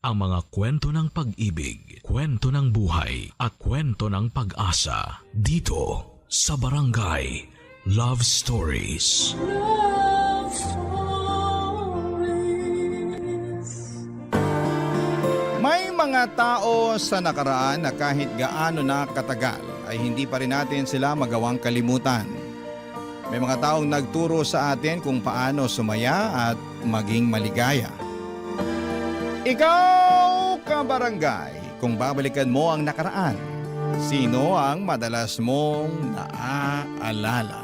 ang mga kwento ng pag-ibig, kwento ng buhay at kwento ng pag-asa dito sa Barangay Love Stories. Love Stories. May mga tao sa nakaraan na kahit gaano na katagal ay hindi pa rin natin sila magawang kalimutan. May mga taong nagturo sa atin kung paano sumaya at maging maligaya. Ikaw, kabarangay, kung babalikan mo ang nakaraan, sino ang madalas mong naaalala?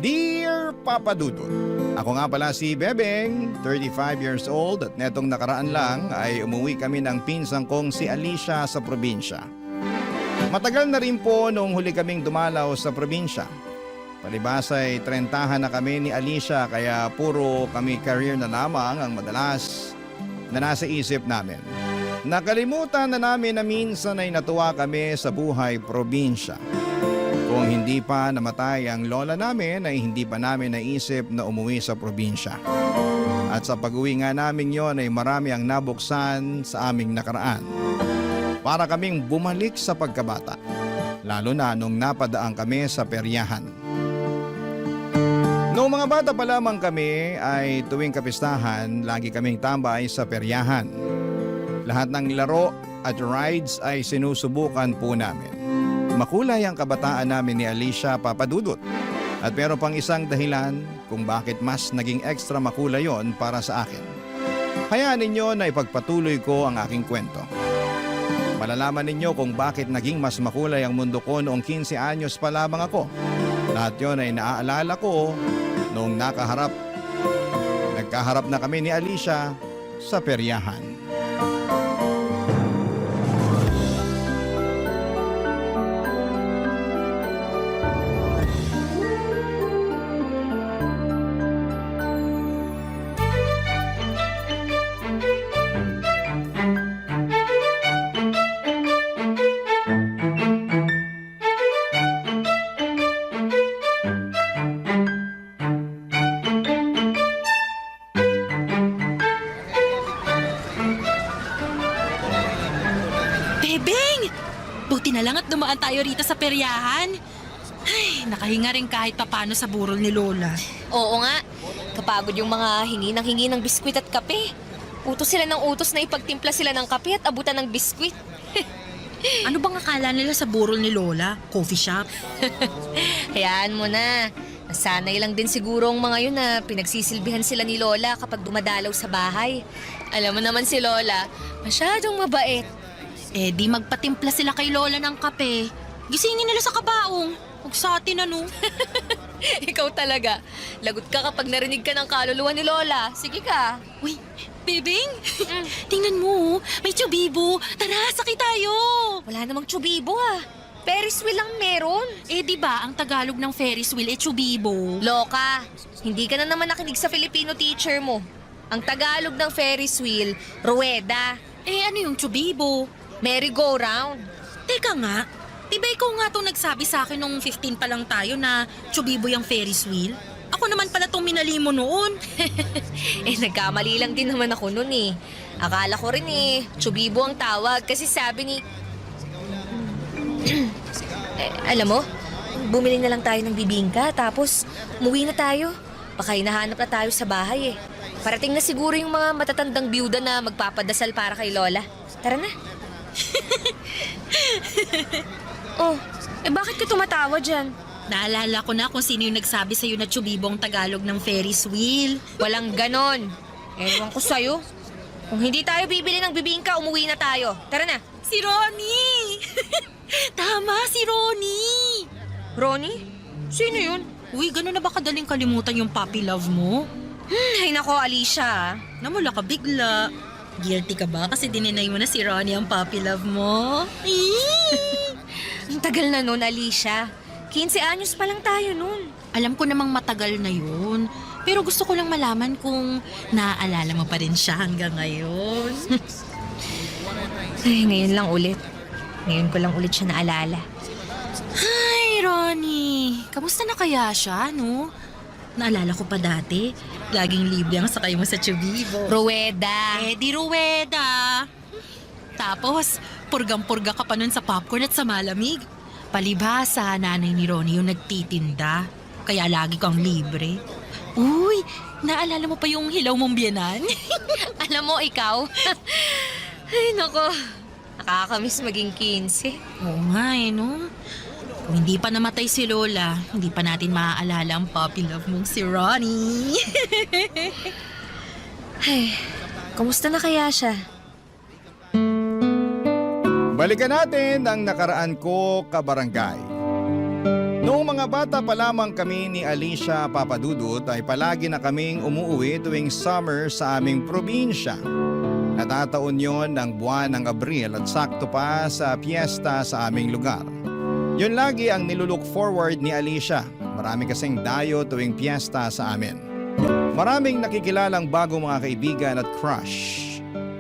Dear Papa Dudut, ako nga pala si Bebeng, 35 years old at netong nakaraan lang ay umuwi kami ng pinsang kong si Alicia sa probinsya. Matagal na rin po noong huli kaming dumalaw sa probinsya. Palibas ay 30 na kami ni Alicia kaya puro kami career na lamang ang madalas na nasa isip namin. Nakalimutan na namin na minsan ay natuwa kami sa buhay probinsya. Kung hindi pa namatay ang lola namin ay hindi pa namin naisip na umuwi sa probinsya. At sa pag-uwi nga namin yon ay marami ang nabuksan sa aming nakaraan. Para kaming bumalik sa pagkabata, lalo na nung napadaan kami sa peryahan. Noong mga bata pa lamang kami ay tuwing kapistahan, lagi kaming tambay sa peryahan. Lahat ng laro at rides ay sinusubukan po namin. Makulay ang kabataan namin ni Alicia, Papa Dudut. At meron pang isang dahilan kung bakit mas naging extra makulay yon para sa akin. Hayaan ninyo na ipagpatuloy ko ang aking kwento. Malalaman ninyo kung bakit naging mas makulay ang mundo ko noong 15 anyos pa lamang ako. Lahat yon ay naaalala ko noong nagkaharap na kami ni Alicia sa peryahan. Bebeng! Buti na lang at dumaan tayo rito sa peryahan. Ay, nakahinga rin kahit papano sa burol ni Lola. Oo nga. Kapagod yung mga hingi ng biskwit at kape. Utos sila ng utos na ipagtimpla sila ng kape at abutan ng biskwit. Ano bang akala nila sa burol ni Lola? Coffee shop? Hayaan mo na. Nasanay lang din siguro ang mga yun na pinagsisilbihan sila ni Lola kapag dumadalaw sa bahay. Alam mo naman si Lola, masyadong mabait. Eh di magpatimpla sila kay Lola ng kape. Gisingin nila sa kabaong. Huwag sa atin ano. Ikaw talaga. Lagot ka kapag narinig ka ng kaluluwa ni Lola. Sige ka. Uy, Bebeng! Tingnan mo, may tsubibo. Tara, sakay tayo! Wala namang tsubibo ah. Ferris wheel lang meron. Eh di ba ang Tagalog ng Ferris wheel eh tsubibo? Loka, hindi ka na naman nakinig sa Filipino teacher mo. Ang Tagalog ng Ferris wheel, ruweda. Eh ano yung tsubibo? Merry-go-round. Teka nga, di ba ikaw nga itong nagsabi sa akin nung 15 pa lang tayo na tsubibo yung Ferris wheel? Ako naman pala itong minali mo noon. Nagkamali lang din naman ako noon eh. Akala ko rin tsubibo ang tawag kasi sabi ni... alam mo, bumili na lang tayo ng bibingka tapos umuwi na tayo. Baka hinahanap na tayo sa bahay eh. Parating na siguro yung mga matatandang byuda na magpapadasal para kay Lola. Tara na. Oh, bakit ka tumatawa dyan? Naalala ko na kung sino yung nagsabi sa'yo na tsubibo ang Tagalog ng Ferris wheel. Walang ganon. Ewan ko sa'yo. Kung hindi tayo bibili ng bibingka, umuwi na tayo. Tara na. Si Ronnie! Tama, si Ronnie! Ronnie? Sino yun? Uy, gano'n na ba kadaling kalimutan yung puppy love mo? Ay nako, Alicia. Namula ka bigla. Guilty ka ba kasi dininay mo na si Ronnie ang puppy love mo? Ang tagal na nun, Alicia. 15 anyos pa lang tayo nun. Alam ko namang matagal na yun. Pero gusto ko lang malaman kung naaalala mo pa rin siya hanggang ngayon. Ay, ngayon lang ulit. Ngayon ko lang ulit siya naalala. Hi, Ronnie. Kamusta na kaya siya, no? Naalala ko pa dati, laging libre ang sakay mo sa Chubibo. Rueda. Di Rueda. Tapos, purgang-purga ka pa nun sa popcorn at sa malamig. Palibhasa, nanay ni Ronnie yung nagtitinda. Kaya lagi kang libre. Uy, naalala mo pa yung hilaw mong biyanan? Alam mo, ikaw? Ay, nako. Nakakamiss maging 15. Oo nga no? Kung hindi pa namatay si Lola, hindi pa natin maaalala ang puppy love mong si Ronnie. Ay, kamusta na kaya siya? Balikan natin ang nakaraan ko kabarangay. Noong mga bata pa lamang kami ni Alicia Papadudut ay palagi na kaming umuwi tuwing summer sa aming probinsya. Natataon yon ng buwan ng Abril at sakto pa sa piyesta sa aming lugar. Yun lagi ang nilulook forward ni Alicia. Marami kasing dayo tuwing piyesta sa amin. Maraming nakikilalang bagong mga kaibigan at crush.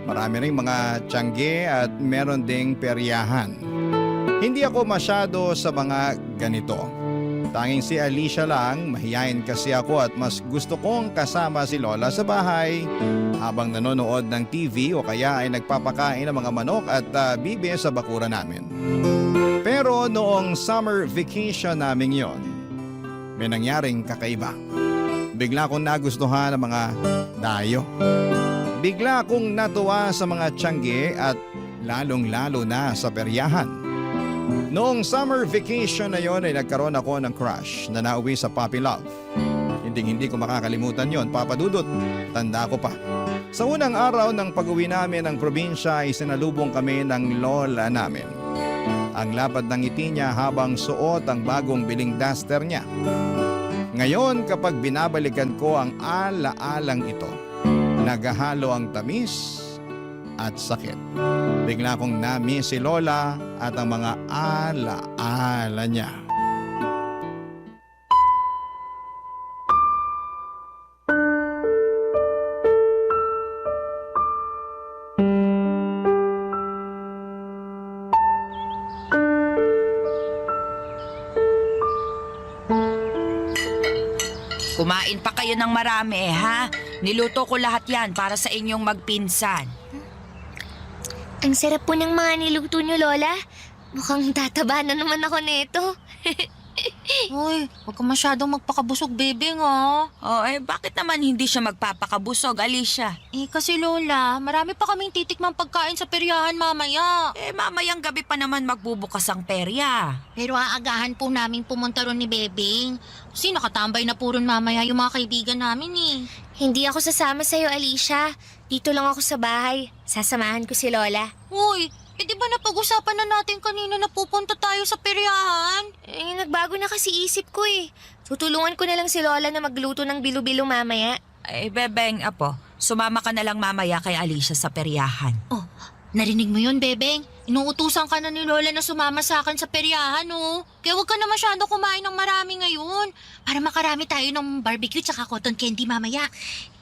Marami ring mga tiyangge at meron ding peryahan. Hindi ako masyado sa mga ganito. Tanging si Alicia lang, mahiyain kasi ako at mas gusto kong kasama si Lola sa bahay habang nanonood ng TV o kaya ay nagpapakain ng mga manok at bibe sa bakuran namin. Pero noong summer vacation namin yon, may nangyaring kakaiba. Bigla kong nagustuhan ang mga dayo. Bigla akong natuwa sa mga tiyangge at lalong-lalo na sa peryahan. Noong summer vacation na yon ay nagkaroon ako ng crush na nauwi sa puppy love. Hindi ko makakalimutan yon, Papa Dudut. Tanda ko pa. Sa unang araw ng pag-uwi namin ng probinsya ay sinalubong kami ng lola namin. Ang lapad ng ngiti niya habang suot ang bagong biling duster niya. Ngayon kapag binabalikan ko ang ala-alang ito, naghahalo ang tamis at sakit. Bigla kong na-miss si Lola at ang mga ala-ala niya. Kumain pa kayo ng marami, ha? Niluto ko lahat yan para sa inyong magpinsan. Ang sarap po ng mga niluto niyo, Lola. Mukhang tataba na naman ako nito. Uy, huwag ka masyadong magpakabusog, bebe nga. Bakit naman hindi siya magpapakabusog, Alicia? Kasi Lola, marami pa kaming titikmang pagkain sa peryahan mamaya. Mamayang gabi pa naman magbubukas ang perya. Pero aagahan po namin pumunta ron ni Bebeng. Kasi nakatambay na po ron mamaya yung mga kaibigan namin eh. Hindi ako sasama sa'yo, Alicia. Dito lang ako sa bahay. Sasamahan ko si Lola. Uy, di ba napag-usapan na natin kanina na pupunta tayo sa peryahan? Nagbago na kasi isip ko eh. Tutulungan ko na lang si Lola na magluto ng bilo-bilo mamaya. Bebeng, apo, sumama ka na lang mamaya kay Alicia sa peryahan. Oh, narinig mo yun, Bebeng? Inuutusan ka na ni Lola na sumama sa akin sa peryahan, oh. Kaya huwag ka na masyado kumain ng marami ngayon. Para makarami tayo ng barbecue tsaka cotton candy mamaya.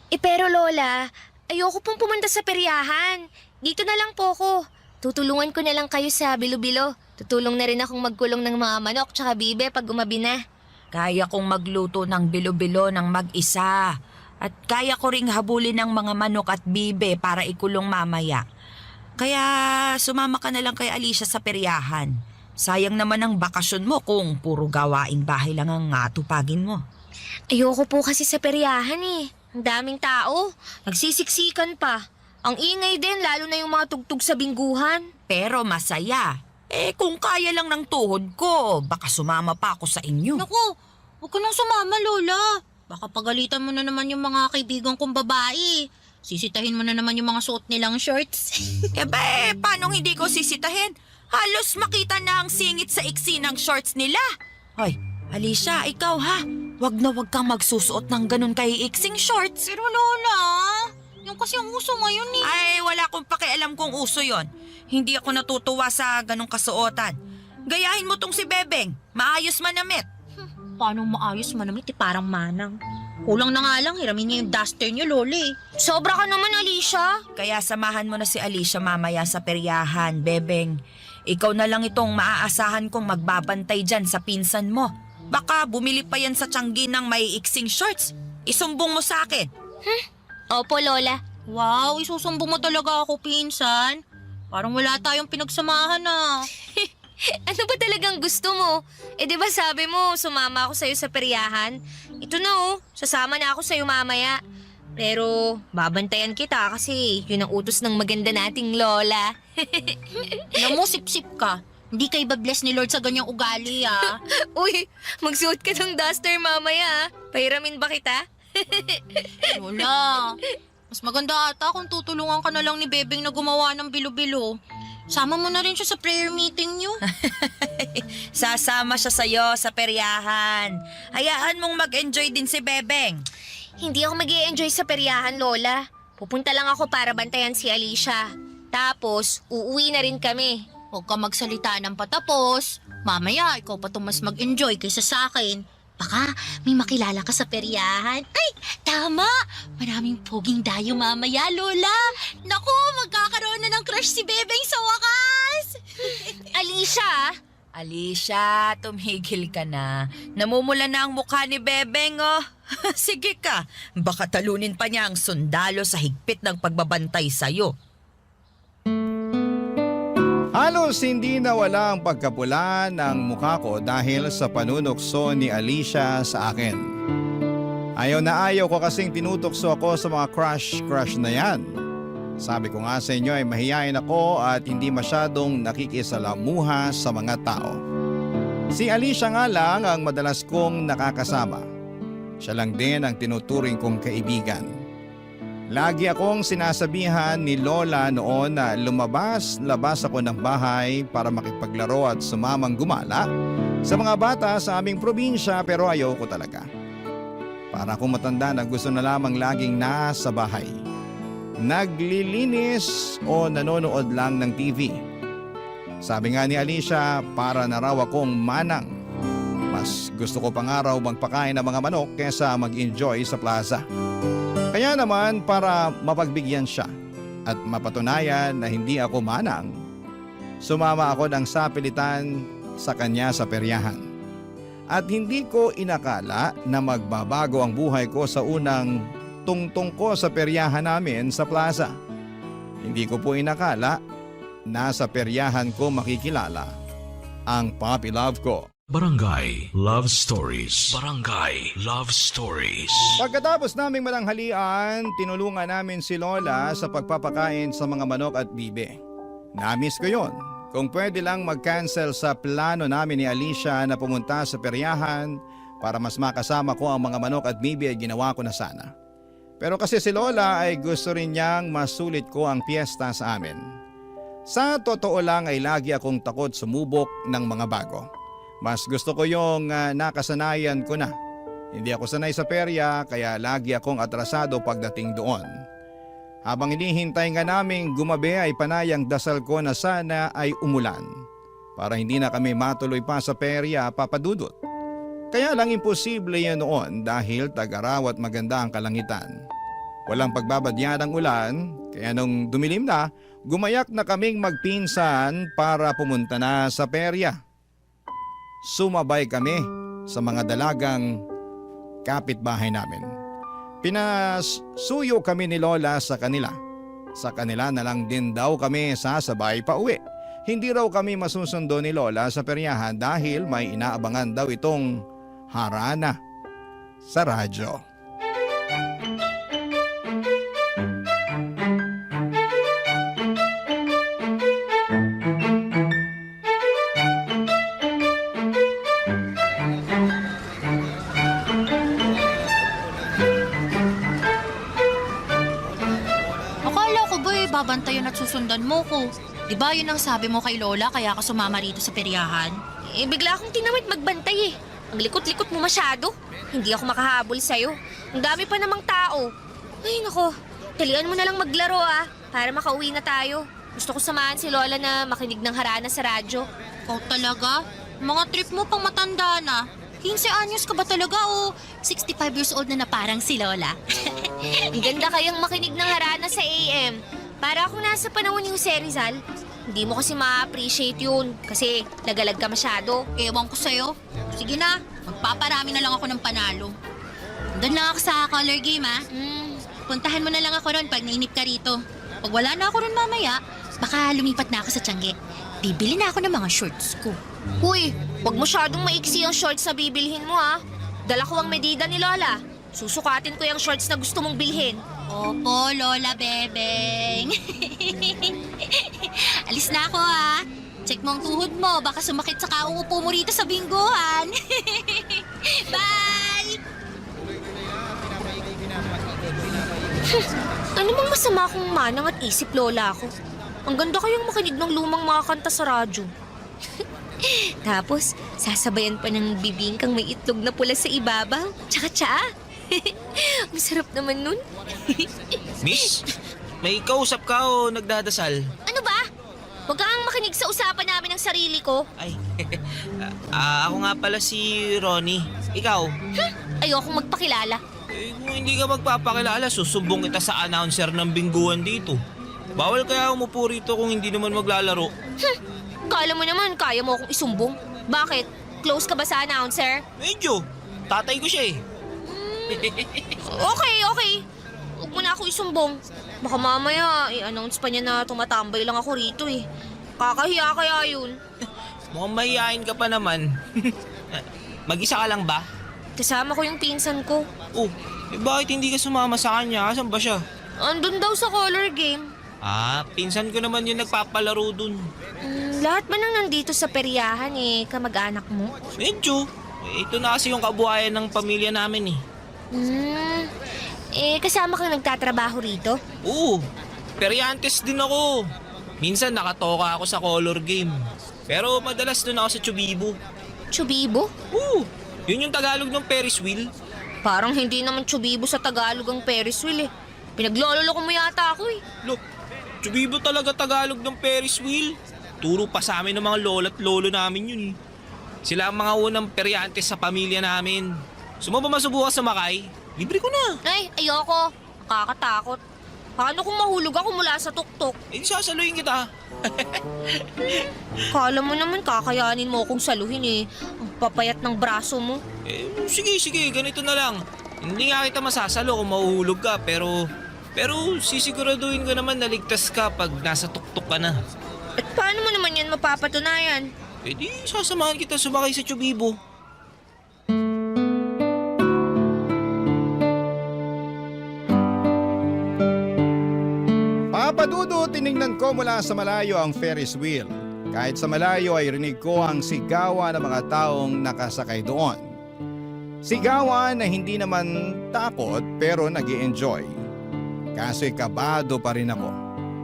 Pero Lola, ayoko pong pumunta sa peryahan. Dito na lang po ko. Tutulungan ko na lang kayo sa bilo-bilo. Tutulong na rin akong magkulong ng mga manok tsaka bibe pag umabi na. Kaya kong magluto ng bilo-bilo ng mag-isa. At kaya ko ring habulin ng mga manok at bibe para ikulong mamaya. Kaya sumama ka na lang kay Alicia sa peryahan. Sayang naman ang bakasyon mo kung puro gawaing bahay lang ang atupagin mo. Ayoko po kasi sa peryahan eh. Ang daming tao. Nagsisiksikan pa. Ang ingay din, lalo na yung mga tugtog sa bingguhan. Pero masaya. Kung kaya lang ng tuhod ko, baka sumama pa ako sa inyo. Naku, huwag ka nang sumama, Lola. Baka pagalitan mo na naman yung mga kaibigan kong babae. Sisitahin mo na naman yung mga suot nilang shorts. Paano hindi ko sisitahin? Halos makita na ang singit sa iksi ng shorts nila. Hoy, Alicia, ikaw ha? Wag na wag kang magsusuot ng ganun kay iksing shorts. Pero Lola, yung kasi ang uso ngayon eh. Wala akong pakialam kung uso yon. Hindi ako natutuwa sa ganung kasuotan. Gayahin mo tong si Bebeng. Maayos manamit. Paano maayos manamit parang manang? Kulang na nga lang, hiramin niya yung duster niyo, Loli. Sobra ka naman, Alicia. Kaya samahan mo na si Alicia mamaya sa peryahan, Bebeng. Ikaw na lang itong maaasahan kong magbabantay dyan sa pinsan mo. baka bumili pa yan sa Tiangge ng may iksing shorts. Isumbong mo sa akin. Opo, Lola. Wow, isusumbong mo talaga ako, pinsan. Parang wala tayong pinagsamahan na. Ano ba talagang gusto mo? Eh di ba sabi mo, sumama ako sa'yo sa peryahan? Ito na oh, sasama na ako sa'yo mamaya. Pero babantayan kita kasi yun ang utos ng maganda nating Lola. Alam mo, sip-sip ka. Hindi ka iba-bless ni Lord sa ganyang ugali, ah. Uy, magsuot ka ng duster mamaya. Pahiramin ba kita? Lola, mas maganda ata kung tutulungan ka na lang ni Bebeng na gumawa ng bilo-bilo. Sama mo na rin siya sa prayer meeting niyo. Sasama siya sa'yo sa peryahan. Hayaan mong mag-enjoy din si Bebeng. Hindi ako mag-i-enjoy sa peryahan, Lola. Pupunta lang ako para bantayan si Alicia. Tapos, uuwi na rin kami. Huwag ka magsalita ng patapos. Mamaya, ikaw pa itong mas mag-enjoy kaysa sa akin. Baka may makilala ka sa peryahan. Ay, tama! Maraming poging dayo mamaya, Lola. Naku, magkakaroon na ng crush si Bebeng sa wakas. Alicia! Alicia, tumigil ka na. Namumula na ang mukha ni Bebeng, oh. Sige ka, baka talunin pa niya ang sundalo sa higpit ng pagbabantay sa'yo. Halos hindi nawala ang pagkapula ng mukha ko dahil sa panunukso ni Alicia sa akin. Ayaw na ayaw ko kasing tinutokso ako sa mga crush na yan. Sabi ko nga sa inyo ay mahihain ako at hindi masyadong nakikisalamuha sa mga tao. Si Alicia nga lang ang madalas kong nakakasama. Siya lang din ang tinuturing kong kaibigan. Lagi akong sinasabihan ni Lola noon na lumabas-labas ako ng bahay para makipaglaro at sumamang gumala sa mga bata sa aming probinsya pero ayaw ko talaga. Para akong matanda na gusto na lamang laging nasa bahay. Naglilinis o nanonood lang ng TV. Sabi nga ni Alicia, para na raw akong manang. Mas gusto ko pang araw magpakain ng mga manok kesa mag-enjoy sa plaza. Kaya naman para mapagbigyan siya at mapatunayan na hindi ako manang, sumama ako ng sapilitan sa kanya sa peryahan. At hindi ko inakala na magbabago ang buhay ko sa unang tungtong ko sa peryahan namin sa plaza. Hindi ko po inakala na sa peryahan ko makikilala ang puppy love ko. Barangay Love Stories. Barangay Love Stories. Pagkatapos naming mananghalian, tinulungan namin si Lola sa pagpapakain sa mga manok at bibe. Namiss ko yon. Kung pwede lang mag-cancel sa plano namin ni Alicia na pumunta sa peryahan para mas makasama ko ang mga manok at bibe ay ginawa ko na sana. Pero kasi si Lola ay gusto rin niyang masulit ko ang piyesta sa amin. Sa totoo lang ay lagi akong takot sumubok ng mga bago. Mas gusto ko yung nakasanayan ko na. Hindi ako sanay sa perya kaya lagi akong atrasado pagdating doon. Habang hinihintay nga naming gumabi ay panayang dasal ko na sana ay umulan. Para hindi na kami matuloy pa sa perya, papadudot. Kaya lang imposible yan noon dahil tagaraw at maganda ang kalangitan. Walang pagbabadya ng ulan kaya nung dumilim na, gumayak na kaming magpinsan para pumunta na sa perya. Sumabay kami sa mga dalagang kapitbahay namin. Pinasuyo kami ni Lola sa kanila. Sa kanila na lang din daw kami sasabay pa uwi. Hindi raw kami masusundo ni Lola sa peryahan dahil may inaabangan daw itong harana sa radyo. Babantayan at susundan mo ko. Di ba yun ang sabi mo kay Lola kaya ka sumama rito sa peryahan? Eh, bigla akong tinamad magbantay eh. Ang likot-likot mo masyado. Hindi ako makahabol sa'yo. Ang dami pa namang tao. Ay, nako. Talian mo na lang maglaro para makauwi na tayo. Gusto ko samahan si Lola na makinig ng harana sa radyo. Ikaw talaga? Mga trip mo pang matanda na. 15 anyos ka ba talaga o 65 years old na parang si Lola? Ang ganda kayang makinig ng harana sa AM. Para akong nasa panahon ni Jose Rizal. Hindi mo kasi ma-appreciate yun. Kasi lagalag ka masyado. Ewan ko sa'yo. Sige na, magpaparami na lang ako ng panalo. Doon lang ako sa color game, ha? Puntahan mo na lang ako ron pag nainip ka rito. Pag wala na ako ron mamaya, baka lumipat na ako sa Tiangge. Bibili na ako ng mga shorts ko. Huy, huwag masyadong maiksi ang shorts na bibilhin mo ha. Dala ko ang medida ni Lola. Susukatin ko yung shorts na gusto mong bilhin. Opo, Lola Bebeng. Alis na ako, ha? Check mo ang tuhod mo. Baka sumakit sa kauupo mo rito sa bingguhan. Bye! Ano mang masama kung manang at isip, Lola ako? Ang ganda kayang makinig ng lumang mga kanta sa radyo. Tapos, sasabayan pa ng bibingkang may itlog na pula sa ibabaw. Tsaka tsaa. Masarap naman nun. Miss, may kausap ka o nagdadasal? Ano ba? Huwag kang makinig sa usapan namin ng sarili ko. Ay, ako nga pala si Ronnie. Ikaw? Ayokong magpakilala. Eh, kung hindi ka magpapakilala, susumbong kita sa announcer ng bingguan dito. Bawal kaya umupo rito kung hindi naman maglalaro. Kala mo naman, kaya mo akong isumbong. Bakit? Close ka ba sa announcer? Medyo. Tatay ko siya eh. Okay. Huwag mo na ako isumbong. Baka mamaya, i-announce pa niya na tumatambay lang ako rito eh. Kakahiya kaya yun. Mukhang mahihain ka pa naman. Mag-isa ka lang ba? Kasama ko yung pinsan ko. Oh, bakit hindi ka sumama sa kanya? Asan ba siya? Andun daw sa color game. Pinsan ko naman yung nagpapalaro dun. Lahat ba nang nandito sa peryahan eh, kamag-anak mo? Medyo. Ito na kasi yung kabuhayan ng pamilya namin eh. Kasama kang nagtatrabaho rito? Oo, peryantes din ako. Minsan nakatoka ako sa color game. Pero madalas doon ako sa Chubibo. Chubibo? Oo, yun yung Tagalog ng Ferris wheel. Parang hindi naman Chubibo sa Tagalog ang Ferris wheel eh. Pinaglololo ko mo yata ako eh. Look, Chubibo talaga Tagalog ng Ferris wheel. Turo pa sa amin ng mga lola at lolo namin yun eh. Sila ang mga unang peryantes sa pamilya namin. Sumama masubukan sa Makay, libre ko na. Ay, ayoko. Nakakatakot. Paano kung mahulog ako mula sa tuktok? Eh, sasaluhin kita. Kala mo naman kakayanin mo akong saluhin eh. Ang papayat ng braso mo. Eh, sige, ganito na lang. Hindi nga kita masasalo kung mahuhulog ka, pero sisiguraduhin ko naman na ligtas ka pag nasa tuktok ka na. At paano mo naman yan mapapatunayan? Eh di, sasamahan kita sumakay sa Chubibo. Papadudo, tiningnan ko mula sa malayo ang Ferris wheel. Kahit sa malayo ay rinig ko ang sigawan ng mga taong nakasakay doon. Sigawan na hindi naman takot pero nag-i-enjoy. Kaso'y kabado pa rin ako.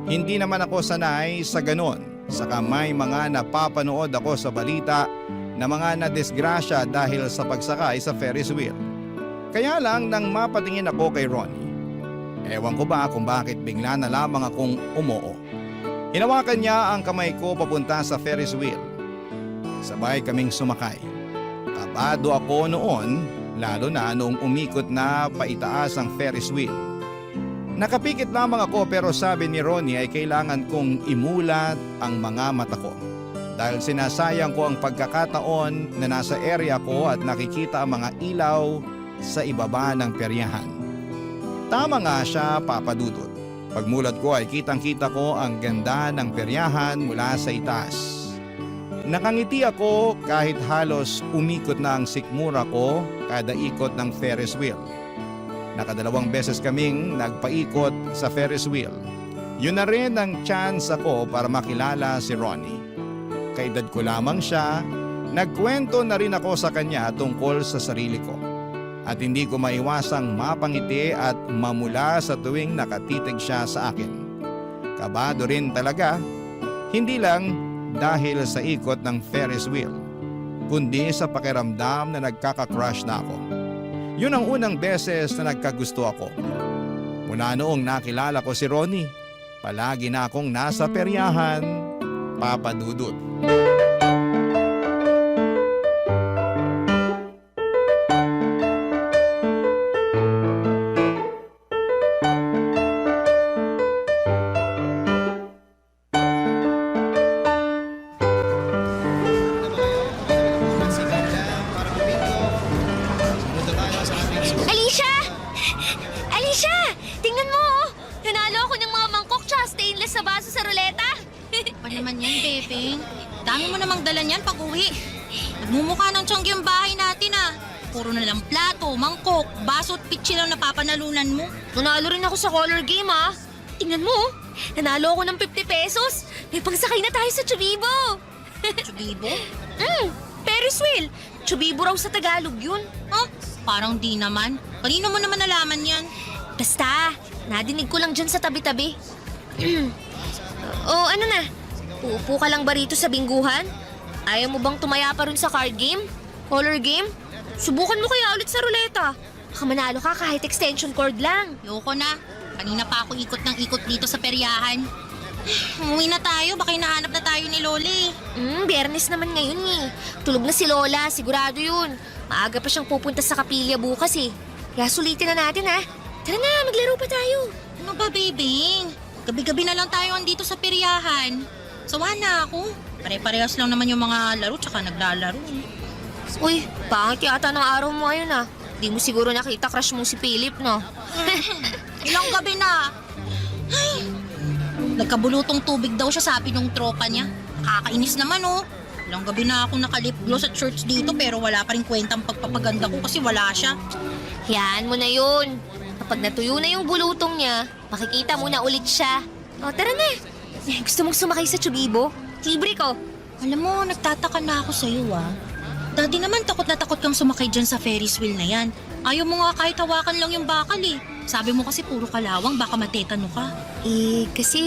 Hindi naman ako sanay sa ganon. Saka may mga napapanood ako sa balita na mga nadisgrasya dahil sa pagsakay sa Ferris wheel. Kaya lang nang mapatingin ako kay Ronnie, ewan ko ba kung bakit bigla na lamang akong umoo. Hinawakan niya ang kamay ko papunta sa Ferris wheel. Sabay kaming sumakay. Kabado ako noon, lalo na noong umikot na paitaas ang Ferris wheel. Nakapikit lamang ako pero sabi ni Ronnie ay kailangan kong imulat ang mga mata ko. Dahil sinasayang ko ang pagkakataon na nasa area ko at nakikita ang mga ilaw sa ibaba ng peryahan. Tama nga siya, Papa Dudut. Pagmulat ko ay kitang-kita ko ang ganda ng peryahan mula sa itaas. Nakangiti ako kahit halos umikot na ang sikmura ko kada ikot ng Ferris wheel. Nakadalawang beses kaming nagpaikot sa Ferris wheel. Yun na rin ang chance ako para makilala si Ronnie. Kaedad ko lamang siya, nagkwento na rin ako sa kanya tungkol sa sarili ko. At hindi ko maiwasang mapangiti at mamula sa tuwing nakatitig siya sa akin. Kabado rin talaga, hindi lang dahil sa ikot ng Ferris wheel, kundi sa pakiramdam na nagkaka-crush na ako. Yun ang unang beses na nagkagusto ako. Mula noong nakilala ko si Ronnie, palagi na akong nasa peryahan, Papa Dudut. piraso sa ruleta. Pa naman yan, Bebeng. Dami mo namang dala niyan pag uwi. Nagmumukha ng tiyanggi yung bahay natin ah. Puro na lang plato, mangkok, baso at pitsi lang napapanalunan mo. Nanalo rin ako sa color game ah. Tingnan mo, nanalo ako ng 50 pesos. May pangsakay na tayo sa Chubibo. Chubibo? Ferris wheel. Chubibo raw sa Tagalog yun. Huh? Parang di naman. Kanino mo naman nalaman yan? Basta, nadinig ko lang dyan sa tabi-tabi. O ano na, uupo ka lang ba rito sa bingguhan? Ayaw mo bang tumaya pa rin sa card game? Color game? Subukan mo kaya ulit sa ruleta. Baka manalo ka kahit extension cord lang. Yoko na. Kanina pa ako ikot ng ikot dito sa peryahan. Umuwi na tayo, baka hinahanap na tayo ni Loli. Biyernes naman ngayon eh. Tulog na si Lola, sigurado yun. Maaga pa siyang pupunta sa kapilya bukas eh. Kaya sulitin na natin ha. Tara na, maglaro pa tayo. Ano ba, Bebeng? Gabi-gabi na lang tayo andito sa peryahan. Sawa na ako. Pare-parehas lang naman yung mga laro tsaka naglalaro. Uy, pangit yata ng araw mo ngayon ah. Di mo siguro nakita crush mo si Philip, no? Ilang gabi na. Ay, nagkabulutong tubig daw siya sabi nung tropa niya. Nakakainis naman oh. Ilang gabi na akong nakalip gloss at shorts dito pero wala pa rin kwentang pagpapaganda ko kasi wala siya. Hayaan mo na yun. Kapag natuyo na yung bulutong niya, makikita mo na ulit siya. O, tara na. Gusto mong sumakay sa Chubibo? Libre ko. Alam mo, nagtataka na ako sa'yo ah. Dati naman takot na takot kang sumakay dyan sa Ferris wheel na yan. Ayaw mo nga kahit hawakan lang yung bakal eh. Sabi mo kasi puro kalawang, baka matetano ka. Kasi...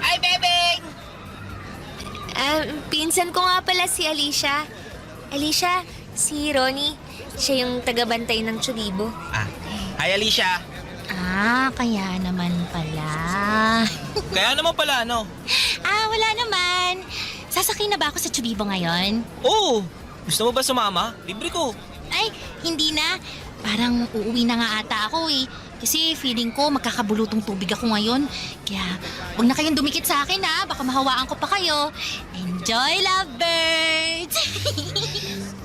Ay, Bebeng! Pinsan ko nga pala si Alicia. Alicia, si Ronnie. Siya yung tagabantay ng Chubibo. Hi Alicia! Kaya naman pala. Kaya naman pala ano? Wala naman. Sasakay na ba ako sa Chubibo ngayon? Oo! Gusto mo ba sumama? Libre ko. Ay, hindi na. Parang uuwi na nga ata ako eh. Kasi feeling ko magkakabulutong tubig ako ngayon. Kaya huwag na kayong dumikit sa akin ha. Baka mahawaan ko pa kayo. Enjoy, lovebirds!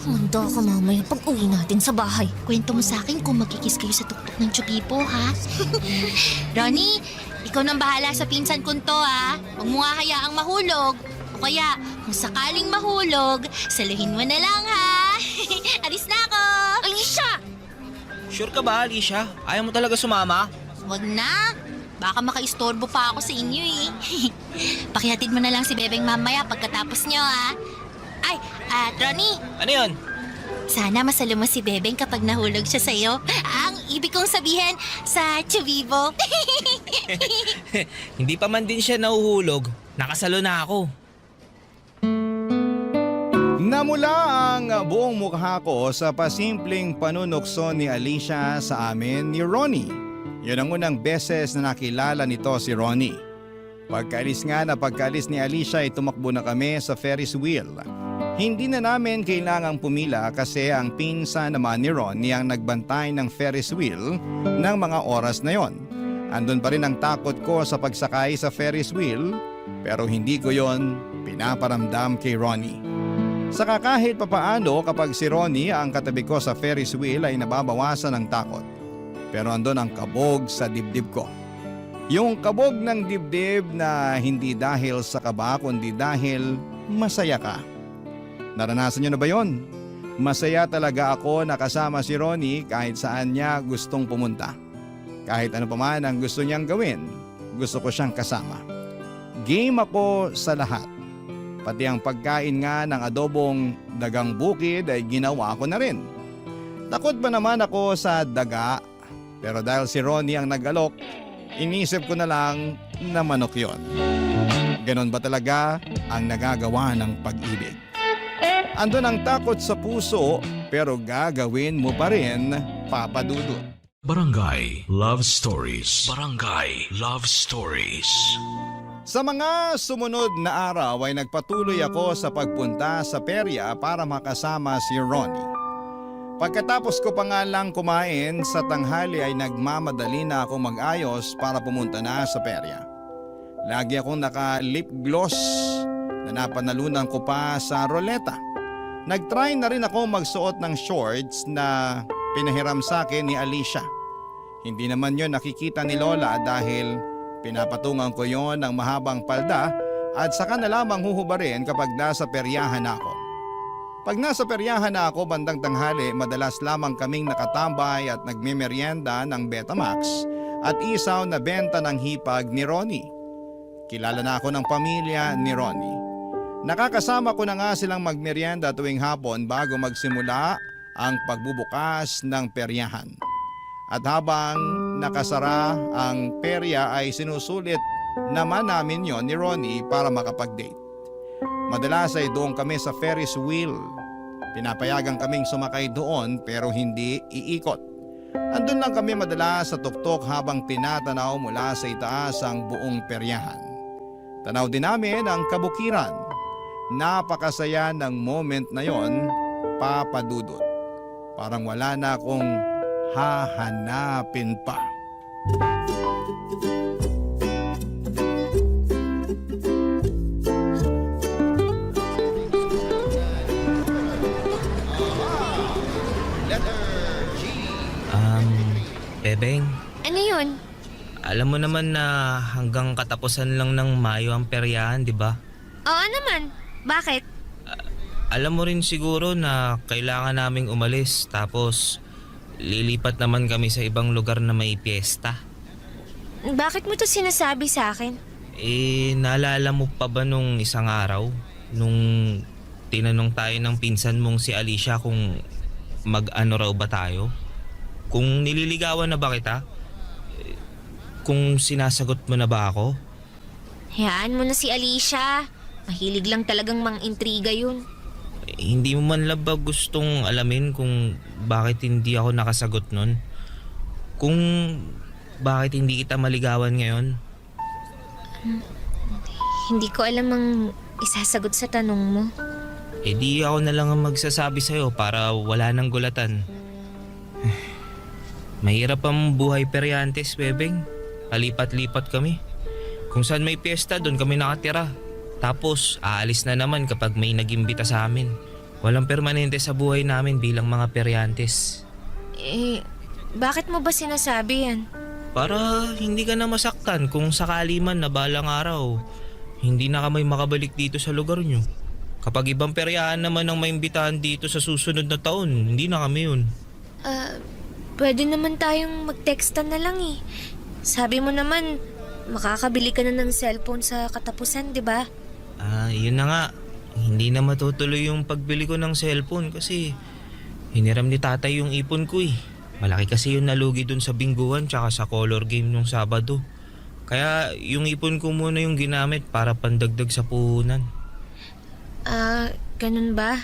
Handa ka mamaya pag uwi natin sa bahay. Kwento mo sa akin kung magkikis kayo sa tuktok ng Chubibo ha. Ronnie, ikaw nang bahala sa pinsan ko to ha. Huwag mo nga hayaang mahulog. O kaya, kung sakaling mahulog, saluhin mo na lang ha. Alis na ako! Alicia! Sure ka ba Alicia? Ayaw mo talaga sumama? Wag na. Baka makaistorbo pa ako sa inyo eh. Pakihatid mo na lang si Bebeng mamaya pagkatapos nyo ha. Ay, Ronnie, Ano yun? sana masalo mo si Bebeng kapag nahulog siya sa'yo. Ang ibig kong sabihin sa Chubibo. Hindi pa man din siya nahuhulog. Nakasalo na ako. Namula ang buong mukha ko sa pasimpleng panunukso ni Alicia sa amin ni Ronnie. Yun ang unang beses na nakilala nito si Ronnie. Pagkaalis ni Alicia ay tumakbo na kami sa Ferris wheel. Hindi na namin kailangang pumila kasi ang pinsan naman ni Ronnie ang nagbantay ng Ferris wheel ng mga oras na yon. Andun pa rin ang takot ko sa pagsakay sa Ferris wheel pero hindi ko yon pinaparamdam kay Ronnie. Saka kahit papaano kapag si Ronnie ang katabi ko sa Ferris wheel ay nababawasan ang takot. Pero andun ang kabog sa dibdib ko. Yung kabog ng dibdib na hindi dahil sa kaba kundi dahil masaya ka. Naranasan niyo na ba yon? Masaya talaga ako na kasama si Ronnie kahit saan niya gustong pumunta. Kahit ano pa man ang gusto niyang gawin, gusto ko siyang kasama. Game ako sa lahat. Pati ang pagkain nga ng adobong dagang bukid ay ginawa ko na rin. Takot ba naman ako sa daga? Pero dahil si Ronnie ang nag-alok, inisip ko na lang na manok yon. Ganon ba talaga ang nagagawa ng pag-ibig? Andun ang takot sa puso pero gagawin mo pa rin, Papa Dudut. Barangay Love Stories. Barangay Love Stories. Sa mga sumunod na araw ay nagpatuloy ako sa pagpunta sa perya para makasama si Ronnie. Pagkatapos ko pa nga lang kumain sa tanghali ay nagmamadali na ako mag-ayos para pumunta na sa perya. Lagi akong naka-lip gloss na napanalunan ko pa sa roleta. Nag-try na rin ako magsuot ng shorts na pinahiram sa akin ni Alicia. Hindi naman yun nakikita ni Lola dahil Pinapatungan ko yon ng mahabang palda at saka na lamang huhubarin kapag nasa peryahan na ako. Pag nasa peryahan na ako bandang tanghali, madalas lamang kaming nakatambay at nagmemeryenda ng Betamax at isaw na benta ng hipag ni Ronnie. Kilala na ako ng pamilya ni Ronnie. Nakakasama ko na nga silang magmeryenda tuwing hapon bago magsimula ang pagbubukas ng peryahan. At habang nakasara ang perya ay sinusulit naman namin yon ni Ronnie para makapag-date. Madalas ay doon kami sa Ferris wheel. Pinapayagan kaming sumakay doon pero hindi iikot. Andun lang kami madalas sa tuktok habang tinatanaw mula sa itaas ang buong peryahan. Tanaw din namin ang kabukiran. Napakasaya ng moment na yon, Papa Dudut. Parang wala na akong hahanapin pa. Bebeng, Ano yun? alam mo naman na hanggang katapusan lang ng Mayo ang peryahan, di ba? Oo naman. Bakit? Alam mo rin siguro na kailangan naming umalis tapos lilipat naman kami sa ibang lugar na may piyesta. Bakit mo to sinasabi sa akin? Naalala mo pa ba nung isang araw? Nung tinanong tayo ng pinsan mong si Alicia kung mag-ano raw ba tayo? Kung nililigawan na ba kita? Kung sinasagot mo na ba ako? Hayaan mo na si Alicia. Mahilig lang talagang mang-intriga yun. Hindi mo man lang ba gustong alamin kung bakit hindi ako nakasagot nun? Kung bakit hindi kita maligawan ngayon? Hindi ko alam ang isasagot sa tanong mo. Di ako na lang ang magsasabi sa'yo para wala nang gulatan. Mahirap ang buhay peryantes, Bebeng. Palipat-lipat kami. Kung saan may piyesta, doon kami nakatira. Tapos, aalis na naman kapag may nag-imbita sa amin. Walang permanente sa buhay namin bilang mga peryantes. Bakit mo ba sinasabi yan? Para hindi ka na masaktan kung sakali man na balang araw, hindi na kami makabalik dito sa lugar nyo. Kapag ibang peryahan naman ang maimbitahan dito sa susunod na taon, hindi na kami yun. Pwede naman tayong mag-textan na lang eh. Sabi mo naman, makakabili ka na ng cellphone sa katapusan, di ba? Yun na nga. Hindi na matutuloy yung pagbili ko ng cellphone kasi hiniram ni tatay yung ipon ko eh. Malaki kasi yung nalugi dun sa bingguhan tsaka sa color game nung Sabado. Kaya yung ipon ko muna yung ginamit para pandagdag sa puhunan. Ganun ba?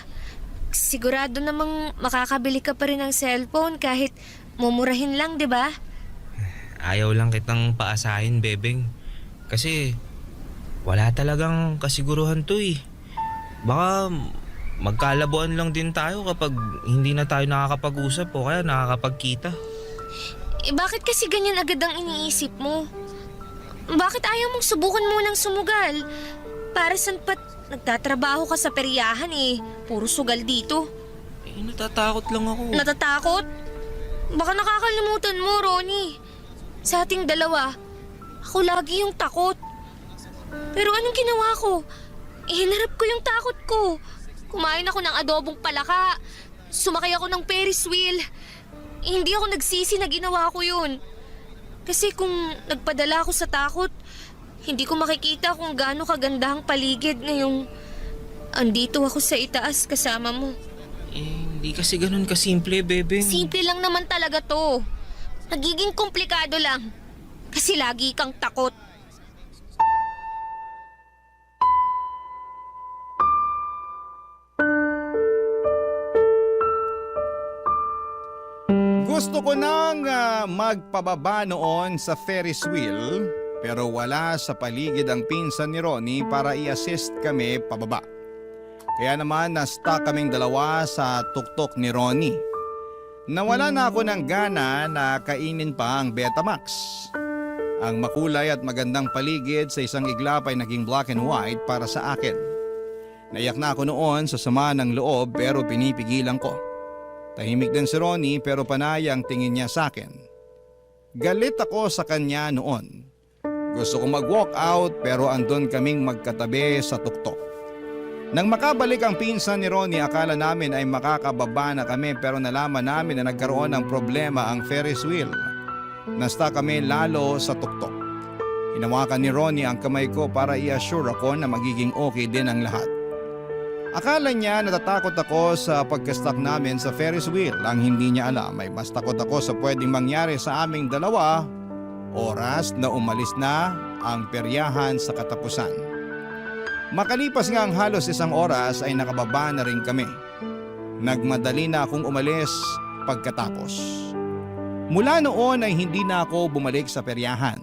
Sigurado namang makakabili ka pa rin ng cellphone kahit mumurahin lang, di ba? Ayaw lang kitang paasahin, Bebeng. Kasi wala talagang kasiguruhan to eh. Baka magkalabuan lang din tayo kapag hindi na tayo nakakapag-usap o kaya nakakapagkita. Bakit kasi ganyan agad ang iniisip mo? Bakit ayaw mong subukan munang sumugal? Para saan pat nagtatrabaho ka sa peryahan eh. Puro sugal dito. Natatakot lang ako. Natatakot? Baka nakakalimutan mo, Ronnie. Sa ating dalawa, ako lagi yung takot. Pero anong ginawa ko? Hinarap ko yung takot ko. Kumain ako ng adobong palaka. Sumakay ako ng Ferris wheel. Hindi ako nagsisi na ginawa ko yun. Kasi kung nagpadala ako sa takot, hindi ko makikita kung gaano kaganda ang paligid ngayong andito ako sa itaas kasama mo. Hindi kasi ganun kasimple, Bebeng. Simple lang naman talaga to. Nagiging komplikado lang. Kasi lagi kang takot. Gusto ko nang magpababa noon sa Ferris wheel pero wala sa paligid ang pinsan ni Ronnie para i-assist kami pababa. Kaya naman na-stuck kaming dalawa sa tuktok ni Ronnie. Nawala na ako ng gana na kainin pa ang Betamax. Ang makulay at magandang paligid sa isang iglap ay naging black and white para sa akin. Naiyak na ako noon sa sama ng loob pero pinipigilan ko. Tahimik din si Ronnie pero panay ang tingin niya sa akin. Galit ako sa kanya noon. Gusto kong mag-walk out pero andun kaming magkatabi sa tuktok. Nang makabalik ang pinsan ni Ronnie, akala namin ay makakababa na kami pero nalaman namin na nagkaroon ng problema ang Ferris wheel. Nasta kami lalo sa tuktok. Hinawakan ni Ronnie ang kamay ko para i-assure ako na magiging okay din ang lahat. Akala niya natatakot ako sa pagkastak namin sa Ferris wheel. Ang hindi niya alam ay mas takot ako sa pwedeng mangyari sa aming dalawa oras na umalis na ang peryahan sa katapusan. Makalipas nga ang halos 1 oras ay nakababa na rin kami. Nagmadali na akong umalis pagkatapos. Mula noon ay hindi na ako bumalik sa peryahan.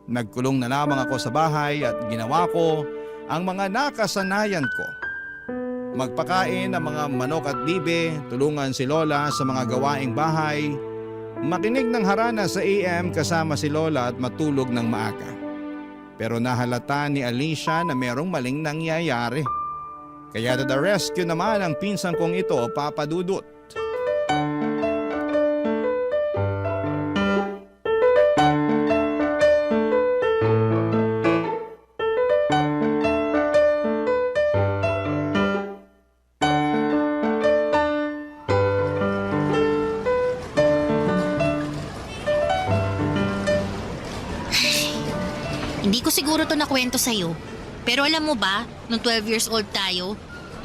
Nagkulong na lamang ako sa bahay at ginawa ko ang mga nakasanayan ko. Magpakain ng mga manok at bibe, tulungan si Lola sa mga gawaing bahay, makinig ng harana sa AM kasama si Lola at matulog ng maaga. Pero nahalata ni Alicia na merong maling nangyayari. Kaya to the rescue naman ang pinsan kong ito, Papa Dudut. Hindi ko siguro to nakwento sa'yo. Pero alam mo ba, nung 12 years old tayo,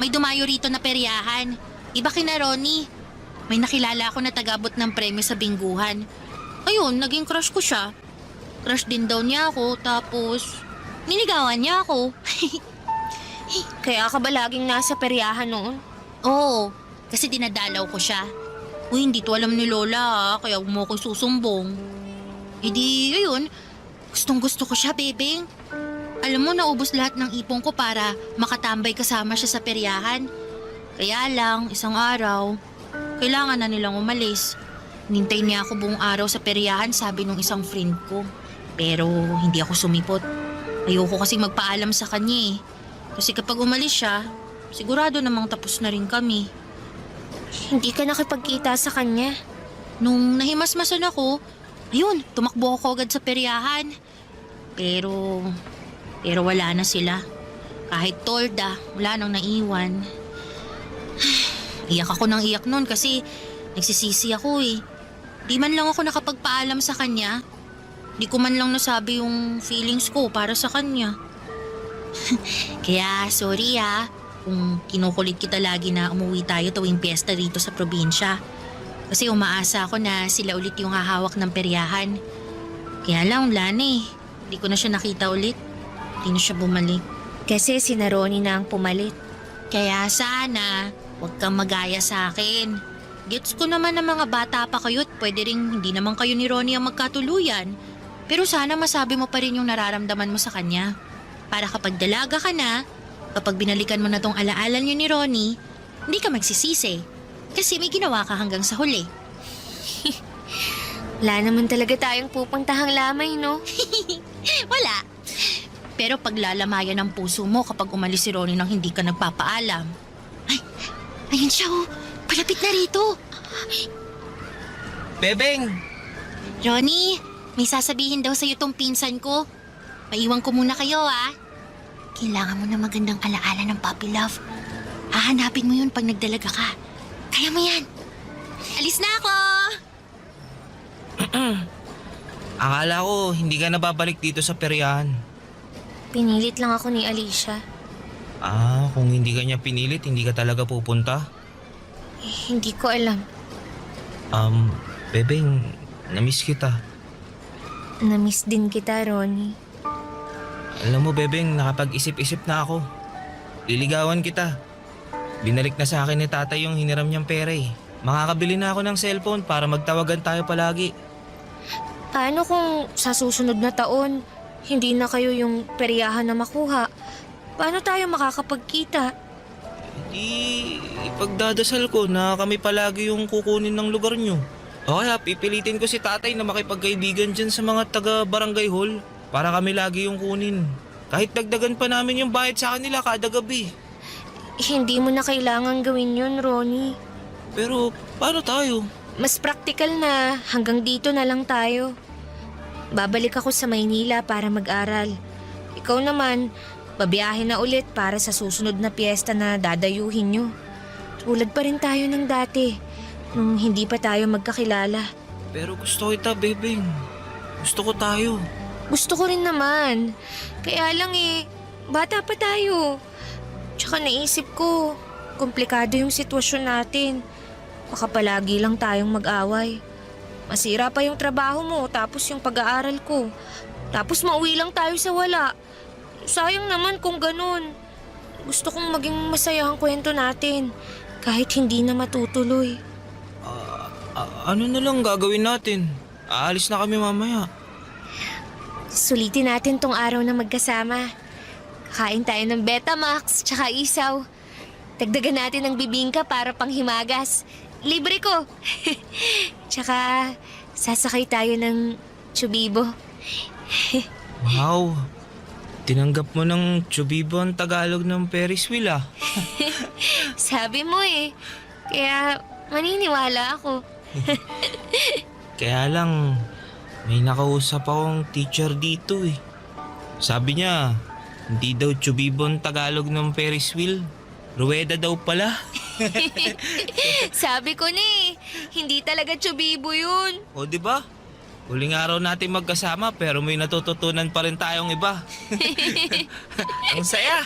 may dumayo rito na peryahan. Iba kina Ronnie. May nakilala ako na tagabot ng premyo sa bingguhan. Ayun, naging crush ko siya. Crush din daw niya ako, tapos niligawan niya ako. Kaya ka ba laging nasa peryahan noon? Oo, kasi dinadalaw ko siya. Uy, hindi to alam ni Lola kaya mo ko susumbong. E di, ayun, gustong gusto ko siya, bebeng. Alam mo, naubos lahat ng ipon ko para makatambay kasama siya sa peryahan. Kaya lang, isang araw, kailangan na nilang umalis. Nintay niya ako buong araw sa peryahan, sabi nung isang friend ko. Pero hindi ako sumipot. Ayoko kasing magpaalam sa kanya eh. Kasi kapag umalis siya, sigurado namang tapos na rin kami. Hindi ka nakipagkita sa kanya. Nung nahimasmasan ako, ayun, tumakbo ako agad sa peryahan. Pero wala na sila. Kahit tolda, wala nang naiwan. Iyak ako ng iyak noon kasi nagsisisi ako eh. Di man lang ako nakapagpaalam sa kanya. Di ko man lang nasabi yung feelings ko para sa kanya. Kaya sorry kung kinukulit kita lagi na umuwi tayo tuwing piyesta rito sa probinsya. Kasi umaasa ako na sila ulit yung hahawak ng peryahan. Kaya lang wala na eh. Hindi ko na siya nakita ulit. Hindi na siya bumalik. Kasi si Ronnie na ang pumalit. Kaya sana, huwag kang magaya sa akin. Gets ko naman na mga bata pa kayo at pwede rin hindi naman kayo ni Ronnie ang magkatuluyan. Pero sana masabi mo pa rin yung nararamdaman mo sa kanya. Para kapag dalaga ka na, kapag binalikan mo na tong alaala niyo ni Ronnie, hindi ka magsisisi. Kasi may ginawa ka hanggang sa huli. Wala naman talaga tayong pupuntahang lamay, no? Wala. Pero paglalamayan ng puso mo kapag umalis si Ronnie nang hindi ka nagpapaalam. Ay, ayun siya oh. Palapit na rito. Bebeng! Ronnie, may sasabihin daw sa'yo tong pinsan ko. Maiwan ko muna kayo Kailangan mo na magandang alaala ng puppy love. Hahanapin mo yun pag nagdalaga ka. Kaya mo yan. Alis na ako! Akala ko hindi ka na babalik dito sa peryahan. Pinilit lang ako ni Alicia. Kung hindi ka niya pinilit, hindi ka talaga pupunta? Hindi ko alam. Bebeng, namiss kita. Namiss din kita, Ronnie. Alam mo, Bebeng, nakapag-isip-isip na ako. Liligawan kita. Binalik na sa akin ni tatay yung hiniram niyang pera eh. Makakabili na ako ng cellphone para magtawagan tayo palagi. Paano kung sa susunod na taon, hindi na kayo yung peryahan na makuha? Paano tayo makakapagkita? Ipagdadasal ko na kami palagi yung kukunin ng lugar niyo. O kaya pipilitin ko si tatay na makipagkaibigan dyan sa mga taga-barangay hall para kami lagi yung kunin. Kahit dagdagan pa namin yung bayad sa kanila kada gabi. Hindi mo na kailangan gawin yun, Ronnie. Pero paano tayo? Mas practical na hanggang dito na lang tayo. babalik ako sa Maynila para mag-aral. Ikaw naman, babiyahe na ulit para sa susunod na piyesta na dadayuhin nyo. Tulad pa rin tayo ng dati, nung hindi pa tayo magkakilala. Pero gusto kita, Bebeng. Gusto ko tayo. Gusto ko rin naman. Kaya lang bata pa tayo. Tsaka naisip ko, komplikado yung sitwasyon natin. Baka palagi lang tayong mag-away. Masira pa yung trabaho mo, tapos yung pag-aaral ko. Tapos mauwi lang tayo sa wala. Sayang naman kung ganun. Gusto kong maging masaya ang kwento natin, kahit hindi na matutuloy. Ano na lang gagawin natin? Aalis na kami mamaya. Sulitin natin tong araw na magkasama. Kain tayo ng Betamax tsaka isaw. Dagdagan natin ng bibingka para panghimagas. Libre ko. Tsaka sasakay tayo ng Chubibo. Wow. Tinanggap mo ng Chubibo ang Tagalog ng Ferris wheel ah. Sabi mo Kaya maniniwala ako. Kaya lang, may nakausap akong teacher dito eh. Sabi niya, hindi daw Chubibo ang Tagalog ng Ferris wheel. Ruweda daw pala. Sabi ko hindi talaga Chubibo yun. O di ba? Huling araw natin magkasama pero may natututunan pa rin tayong iba. Ang saya.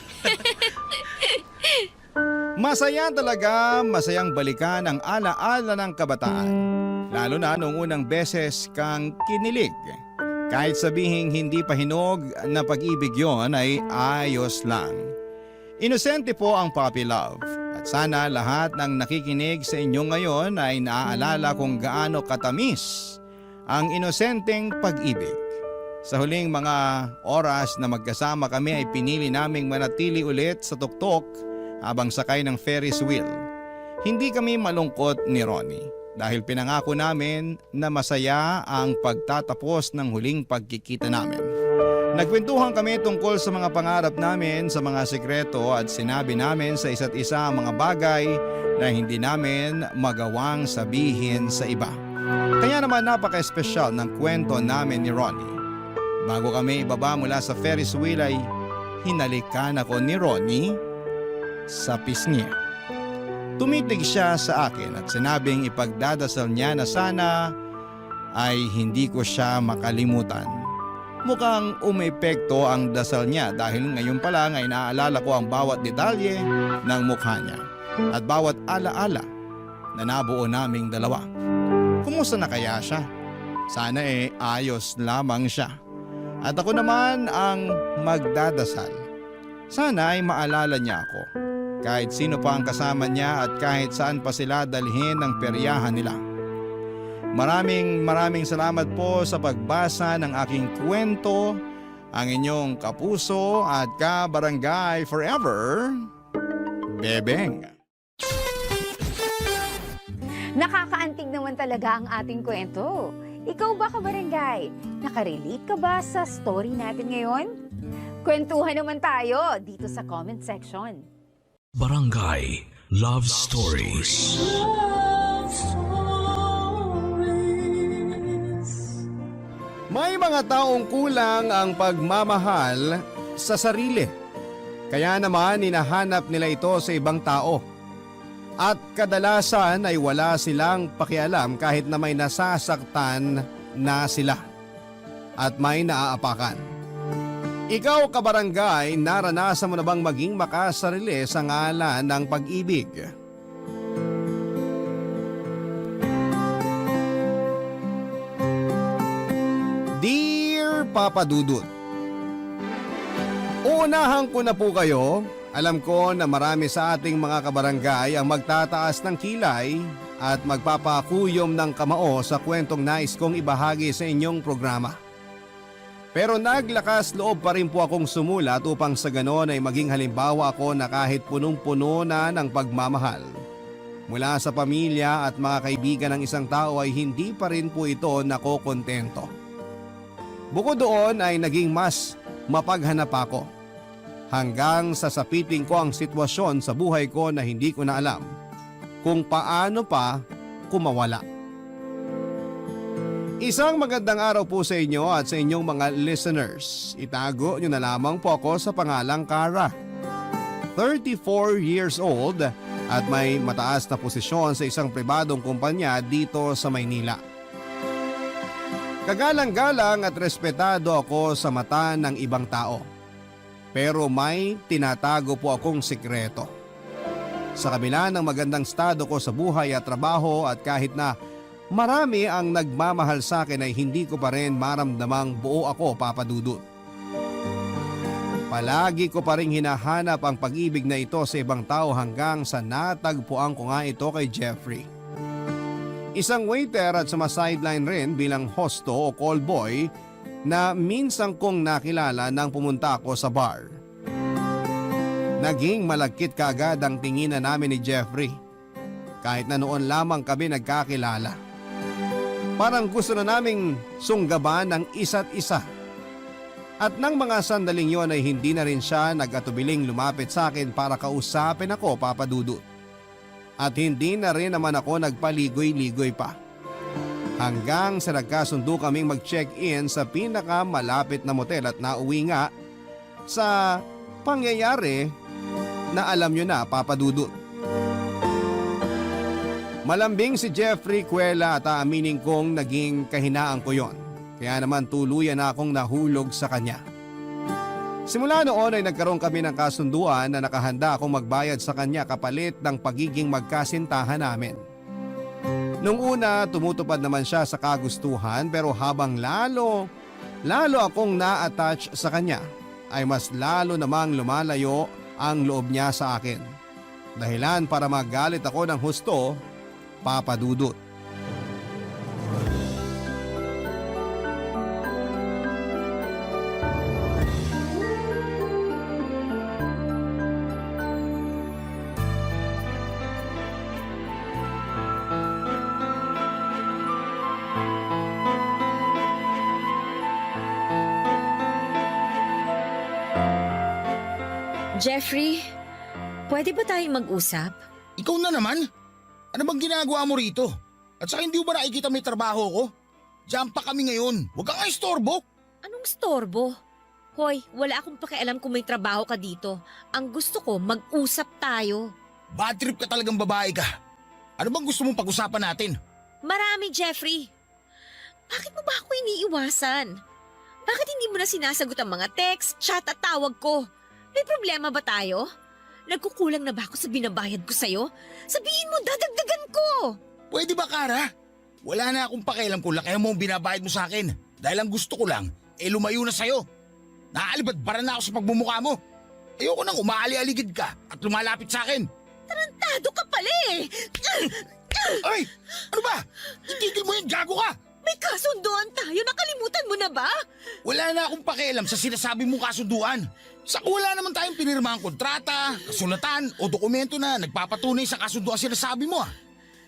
Masaya talaga, masayang balikan ang alaala ng kabataan. Lalo na noong unang beses kang kinilig. Kahit sabihing hindi pa hinog na pag-ibig yon ay ayos lang. Inosente po ang puppy love. At sana lahat ng nakikinig sa inyo ngayon ay naaalala kung gaano katamis ang inosenteng pag-ibig. Sa huling mga oras na magkasama kami ay pinili naming manatili ulit sa tuktok habang sakay ng Ferris wheel. Hindi kami malungkot ni Ronnie dahil pinangako namin na masaya ang pagtatapos ng huling pagkikita namin. Nagkwentuhan kami tungkol sa mga pangarap namin, sa mga sekreto at sinabi namin sa isa't isa ang mga bagay na hindi namin magawang sabihin sa iba. Kaya naman napaka-espesyal ng kwento namin ni Ronnie. Bago kami ibaba mula sa Ferris wheel ay hinalikan ako ni Ronnie sa pisngi. Tumitig siya sa akin at sinabing ipagdadasal niya na sana ay hindi ko siya makalimutan. Mukhang umepekto ang dasal niya dahil ngayon pa lang ay naaalala ko ang bawat detalye ng mukha niya at bawat alaala na nabuo naming dalawa. Kumusta na kaya siya? Sana ayos lamang siya. At ako naman ang magdadasal. Sana ay maalala niya ako. Kahit sino pa ang kasama niya at kahit saan pa sila dalhin ng peryahan nila. Maraming salamat po sa pagbasa ng aking kwento, ang inyong kapuso at kabarangay forever, Bebeng. Nakakaantig naman talaga ang ating kwento. Ikaw ba, kabarangay? Nakarelate ka ba sa story natin ngayon? Kwentuhan naman tayo dito sa comment section. Barangay Love Stories. Love Stories. May mga taong kulang ang pagmamahal sa sarili. Kaya naman hinahanap nila ito sa ibang tao. At kadalasan ay wala silang pakialam kahit na may nasasaktan na sila. At may naaapakan. Ikaw, kabarangay, naranasan mo na bang maging makasarili sa ngalan ng pag-ibig? Dear Papa Dudut, uunahan ko na po kayo. Alam ko na marami sa ating mga kabarangay ang magtataas ng kilay at magpapakuyom ng kamao sa kwentong nais kong ibahagi sa inyong programa. Pero naglakas loob pa rin po akong sumulat upang sa ganon ay maging halimbawa ako na kahit punong-puno na ng pagmamahal mula sa pamilya at mga kaibigan ng isang tao ay hindi pa rin po ito nakokontento. Bukod doon ay naging mas mapaghanap ako hanggang sa sapiting ko ang sitwasyon sa buhay ko na hindi ko na alam kung paano pa kumawala. Isang magandang araw po sa inyo at sa inyong mga listeners. Itago nyo na lamang po ako sa pangalang Cara. 34 years old at may mataas na posisyon sa isang pribadong kumpanya dito sa Maynila. Kagalang-galang at respetado ako sa mata ng ibang tao. Pero may tinatago po akong sikreto. Sa kabila ng magandang estado ko sa buhay at trabaho at kahit na marami ang nagmamahal sa akin ay hindi ko pa rin maramdamang buo ako, Papa Dudut. Palagi ko pa rin hinahanap ang pag-ibig na ito sa ibang tao hanggang sa natagpuan ko nga ito kay Jeffrey. Isang waiter at sumasideline rin bilang hosto o call boy na minsan kong nakilala nang pumunta ako sa bar. Naging malagkit kaagad ang tinginan namin ni Jeffrey. Kahit na noon lamang kami nagkakilala. Parang gusto na naming sunggaban ng isa't isa. At nang mga sandaling yon ay hindi na rin siya nag-atubiling lumapit sa akin para kausapin ako, Papa Dudut. At hindi na rin naman ako nagpaligoy-ligoy pa. Hanggang sa nagkasundo kaming mag-check-in sa pinakamalapit na motel at nauwi nga sa pangyayari na alam nyo na, Papa Dudut. Malambing si Jeffrey Cuela at aaminin kong naging kahinaan ko yon. Kaya naman tuluyan na akong nahulog sa kanya. Simula noon ay nagkaroon kami ng kasunduan na nakahanda akong magbayad sa kanya kapalit ng pagiging magkasintahan namin. Nung una, tumutupad naman siya sa kagustuhan pero habang lalo akong na-attach sa kanya, ay mas lalo namang lumalayo ang loob niya sa akin. Dahilan para magalit ako ng husto, Papa Dudut. Jeffrey, pwede ba tayong mag-usap? Ikaw na naman? Ano bang ginagawa mo rito? At saka hindi mo ba nakikita may trabaho ko? Diyan pa kami ngayon. Huwag kang istorbo. Anong storbo? Hoy, wala akong pakialam kung may trabaho ka dito. Ang gusto ko, mag-usap tayo. Bad trip ka talagang babae ka. Ano bang gusto mong pag-usapan natin? Marami, Jeffrey. Bakit mo ba ako iniiwasan? Bakit hindi mo na sinasagot ang mga text, chat at tawag ko? May problema ba tayo? Nagkukulang na ba ako sa binabayad ko sa'yo? Sabihin mo, dadagdagan ko! Pwede ba, Cara? Wala na akong pakialam kung lakihan mo ang binabayad mo sa akin. Dahil ang gusto ko lang, lumayo na sa'yo. Naaalibad-bara na ako sa pagmumukha mo. Ayoko nang umaali-aligid ka at lumalapit sa akin. Tarantado ka pala eh! Ay! Ano ba? Itigil mo yan, gago ka! May kasunduan tayo, nakalimutan mo na ba? Wala na akong pakialam sa sinasabi mong kasunduan. Sa wala naman tayong pinirmahang kontrata, kasulatan o dokumento na nagpapatunay sa kasunduan sinasabi mo.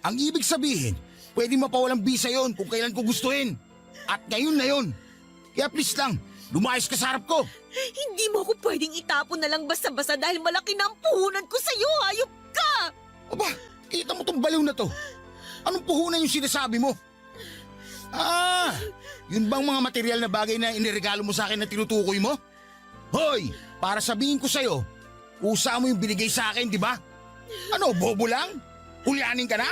Ang ibig sabihin, pwede mapawalang bisa yon kung kailan ko gustuhin. At ngayon na yon. Kaya please lang, lumayas ka sa harap ko. Hindi mo ako pwedeng itapon na lang basta-basta dahil malaki na ang puhunan ko sa'yo, hayop ka! Aba, kita mo tong baliw na to. Anong puhunan yung sinasabi mo? Ah, yun bang mga material na bagay na iniregalo mo sa akin na tinutukoy mo? Hoy, para sabihin ko sa'yo, kusa mo yung binigay sa akin, di ba? Ano, bobo lang? Hulyanin ka na?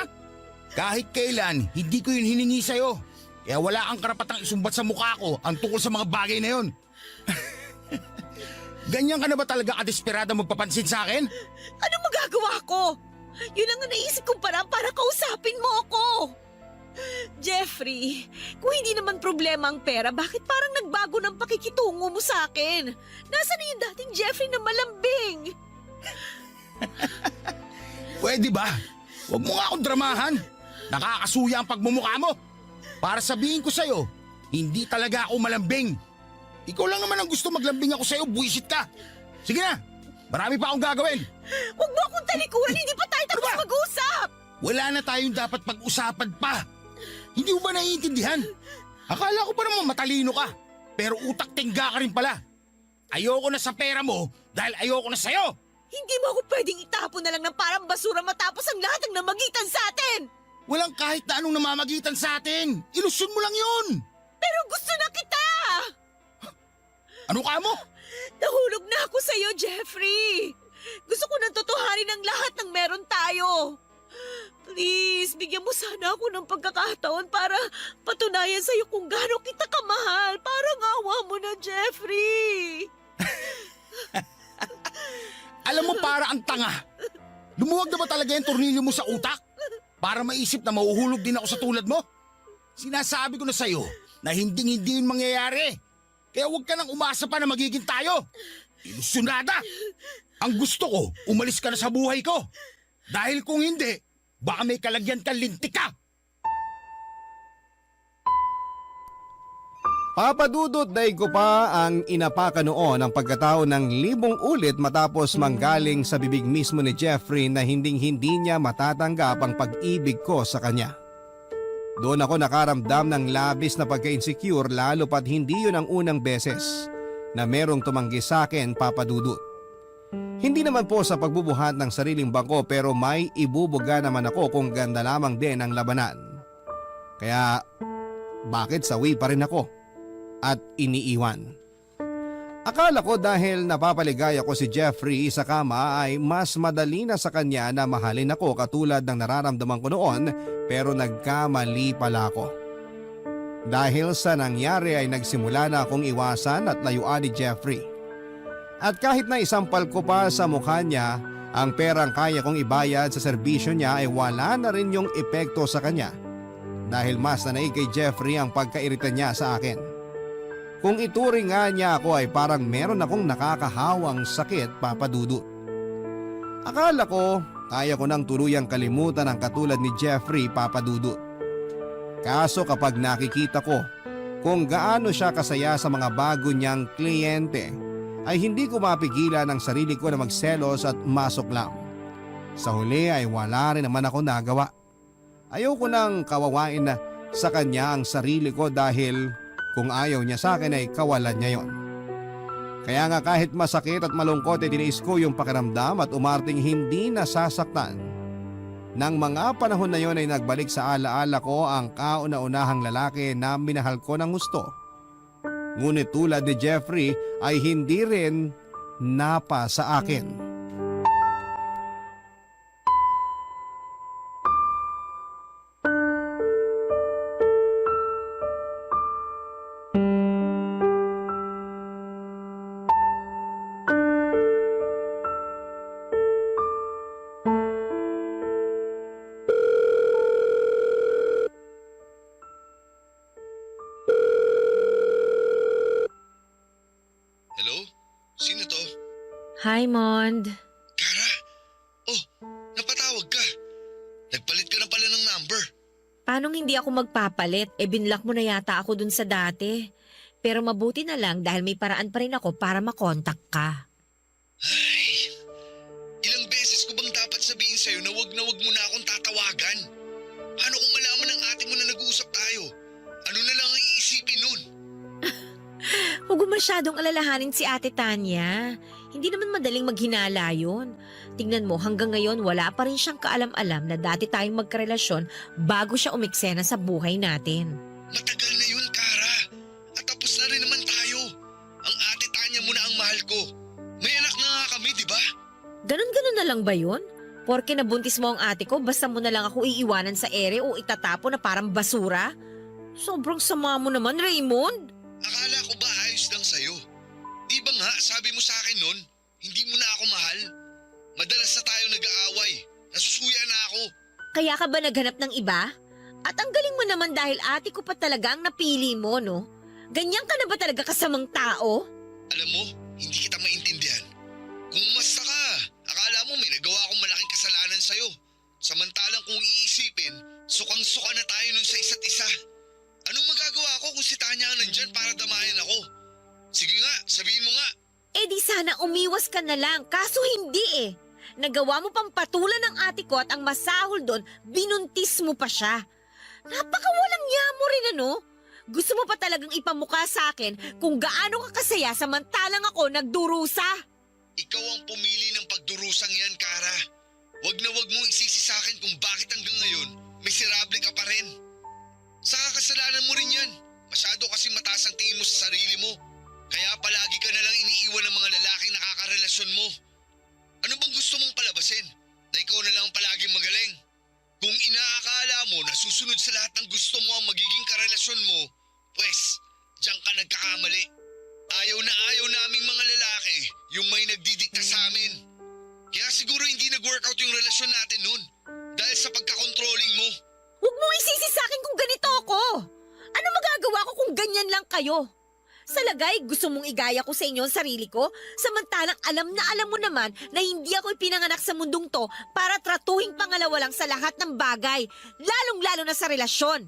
Kahit kailan, hindi ko yun hiningi sa'yo. Kaya wala kang karapatang isumbat sa mukha ko ang tungkol sa mga bagay na yun. Ganyan ka na ba talaga kadesperada magpapansin sa akin? Ano magagawa ko? Yun ang naisip kong parang para kausapin mo ako. Jeffrey, kung hindi naman problema ang pera, bakit parang nagbago ng pakikitungo mo sa akin? Nasaan na yung dating Jeffrey na malambing? Pwede ba? Huwag mo nga akong dramahan. Nakakasuya ang pagmumukha mo. Para sabihin ko sa'yo, hindi talaga ako malambing. Ikaw lang naman ang gusto maglambing ako sa'yo, buwisit ka. Sige na, marami pa akong gagawin. Huwag mo akong talikuran, hindi pa tayo tapos mag-usap. Wala na tayong dapat pag-usapan pa. Hindi mo ba naiintindihan? Akala ko pa naman matalino ka, pero utak tingga ka rin pala. Ayoko na sa pera mo dahil ayoko na sa'yo. Hindi mo ako pwedeng itapon na lang ng parang basura matapos ang lahat ng namagitan sa atin. Walang kahit na anong namamagitan sa atin. Ilusyon mo lang yun. Pero gusto na kita! Ano ka mo? Nahulog na ako sa'yo, Jeffrey! Gusto ko nang tutuhanin ang lahat ng meron tayo. Please, bigyan mo sana ako ng pagkakataon para patunayan sa'yo kung gaano kita kamahal. Parang awa mo na, Jeffrey. Alam mo, para ang tanga. Lumuwag na ba talaga yung tornilyo mo sa utak? Para maisip na mahuhulog din ako sa tulad mo? Sinasabi ko na sa'yo na hindi yun mangyayari. Kaya huwag ka nang umasa pa na magiging tayo. Ilusyonada! Ang gusto ko, umalis ka na sa buhay ko. Dahil kung hindi, baka may kalagyan kang lintik ka. Papadudot daig ko pa ang inapaka noon ang pagkatao ng 1,000 ulit matapos manggaling sa bibig mismo ni Jeffrey na hindi niya matatanggap ang pag-ibig ko sa kanya. Doon ako nakaramdam ng labis na pagka-insecure lalo pat hindi yun ang unang beses na merong tumanggi sa akin, Papadudot. Hindi naman po sa pagbubuhat ng sariling bangko pero may ibubuga naman ako kung ganda lamang din ang labanan. Kaya bakit sawi pa rin ako at iniiwan? Akala ko dahil napapaligaya ko si Jeffrey sa kama ay mas madali na sa kanya na mahalin ako katulad ng nararamdaman ko noon pero nagkamali pala ako. Dahil sa nangyari ay nagsimula na akong iwasan at layuan ni Jeffrey. At kahit na isampal ko pa sa mukha niya, ang perang kaya kong ibayad sa serbisyo niya ay wala na rin yung epekto sa kanya. Dahil mas nanaig kay Jeffrey ang pagkairita niya sa akin. Kung ituring nga niya ako ay parang meron akong nakakahawang sakit, Papadudot. Akala ko kaya ko nang tuluyang kalimutan ang katulad ni Jeffrey, Papadudot. Kaso kapag nakikita ko kung gaano siya kasaya sa mga bago niyang kliyente, ay hindi ko mapigilan ang sarili ko na magselos at masuklam. Sa huli ay wala rin naman ako nagawa. Ayoko nang kawawain na sa kanya ang sarili ko dahil kung ayaw niya sa akin ay kawalan niya yon. Kaya nga kahit masakit at malungkot ay tiniis ko yung pakiramdam at umarting hindi nasasaktan. Nang mga panahon na yon ay nagbalik sa alaala ko ang kauna-unahang lalaki na minahal ko ng gusto. Ngunit tulad ni Jeffrey ay hindi rin napa sa akin. Hello? Sino to? Hi, Mond. Kara? Oh, napatawag ka. Nagpalit ka na pala ng number. Paano hindi ako magpapalit? Binlock mo na yata ako dun sa dati. Pero mabuti na lang dahil may paraan pa rin ako para makontak ka. Ay, ilang beses ko bang dapat sabihin sa'yo na wag mo na akong tatawagan? Paano kung malaman ng ate mo na nag-uusap tayo? Ano na lang ang iisipin nun? Huwag mo masyadong alalahanin si Ate Tanya. Hindi naman madaling maghinala yun. Tingnan mo, hanggang ngayon wala pa rin siyang kaalam-alam na dati tayong magkarelasyon bago siya umiksena sa buhay natin. Matagal na yun, Kara. At tapos na rin naman tayo. Ang ate Tanya mo na ang mahal ko. May anak na nga kami, di ba? Ganon-ganon na lang ba yun? Porke nabuntis mo ang ate ko, basta mo na lang ako iiwanan sa ere o itatapo na parang basura? Sobrang sama mo naman, Raymond. Akala ko ba ayos lang sa'yo? Di ba nga, sabi mo sa akin nun, hindi mo na ako mahal? Madalas na tayo nag-aaway. Nasusuya na ako. Kaya ka ba naghanap ng iba? At ang galing mo naman dahil ate ko pa talaga ang napili mo, no? Ganyan ka na ba talaga kasamang tao? Alam mo, hindi kita maintindihan. Kung umasta ka, akala mo may nagawa akong malaking kasalanan sa'yo. Samantalang kung iisipin, sukang-suka na tayo nun sa isa't isa. Anong magagawa ko kung si Tanya ang nandyan para damayan ako? Sige nga, sabihin mo nga. Di sana umiwas ka na lang, kaso hindi eh. Nagawa mo pang patulan ng ate ko at ang masahol doon, binuntis mo pa siya. Napakawalang niya mo rin ano? Gusto mo pa talagang ipamukha sa akin kung gaano ka kasaya samantalang ako nagdurusa? Ikaw ang pumili ng pagdurusang yan, Kara. Wag na wag mong isisi sa akin kung bakit hanggang ngayon miserable ka pa rin. Saka kasalanan mo rin yan. Masyado kasing mataas ang tingin mo sa sarili mo. Kaya palagi ka na lang iniiwan ng mga lalaking nakakarelasyon mo. Ano bang gusto mong palabasin? Na ikaw na lang palaging magaling? Kung inaakala mo na susunod sa lahat ng gusto mo ang magiging karelasyon mo, pues, diyan ka nagkakamali. Ayaw na ayaw naming mga lalaki yung may nagdidikta sa amin. Kaya siguro hindi nag-workout yung relasyon natin nun dahil sa pagkakontrolling mo. Huwag mong isisi sa akin kung ganito ako. Ano magagawa ko kung ganyan lang kayo? Sa lagay, gusto mong igaya ko sa inyo ang sarili ko? Samantalang alam na alam mo naman na hindi ako ipinanganak sa mundong to para tratuhing pangalawa lang sa lahat ng bagay, lalong-lalo na sa relasyon.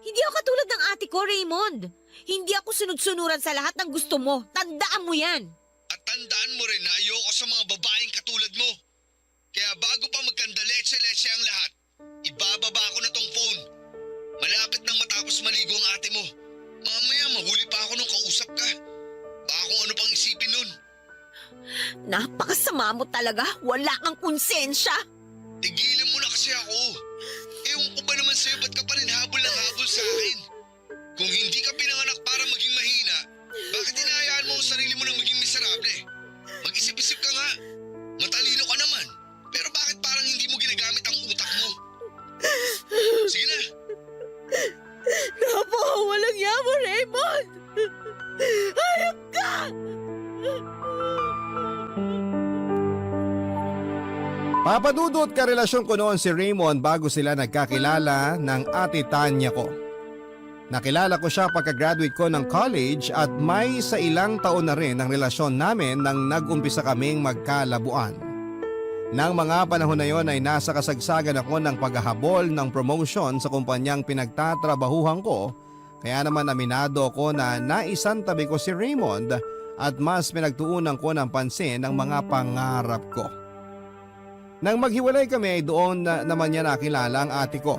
Hindi ako katulad ng ate ko, Raymond. Hindi ako sunod-sunuran sa lahat ng gusto mo. Tandaan mo yan. At tandaan mo rin na ayoko sa mga babaeng katulad mo. Kaya bago pa magkandaletse-letse ang lahat, ibababa ko na tong phone. Malapit nang matapos maligo ang ate mo. Mamaya mahuli pa ako nung kausap ka. Baka kung ano pang isipin nun. Napakasama mo talaga. Wala kang konsensya. Tigilan mo na kasi ako. Ewan ko ba naman sa'yo, ba't ka pa rin habol ng habol sa akin? Kung hindi ka pinanganak para maging mahina, bakit hinahayaan mo ang sarili mo na maging miserable? Mag-isip-isip ka nga. Matalino ka naman. Pero bakit parang hindi mo ginagamit ang utak mo? Sige na. Napakawalang yamo, Raymond! Hayop ka! Papadudot karelasyon ko noon si Raymond bago sila nagkakilala ng ate Tanya ko. Nakilala ko siya pagka-graduate ko ng college at may sa ilang taon na rin ang relasyon namin nang nag-umpisa kaming magkalabuan. Nang mga panahon na yon ay nasa kasagsagan ako ng paghahabol ng promotion sa kumpanyang pinagtatrabahuhan ko, kaya naman aminado ako na naisantabi ko si Raymond at mas pinagtuunan ko ng pansin ang mga pangarap ko. Nang maghiwalay kami ay doon naman niya nakilala ang ate ko.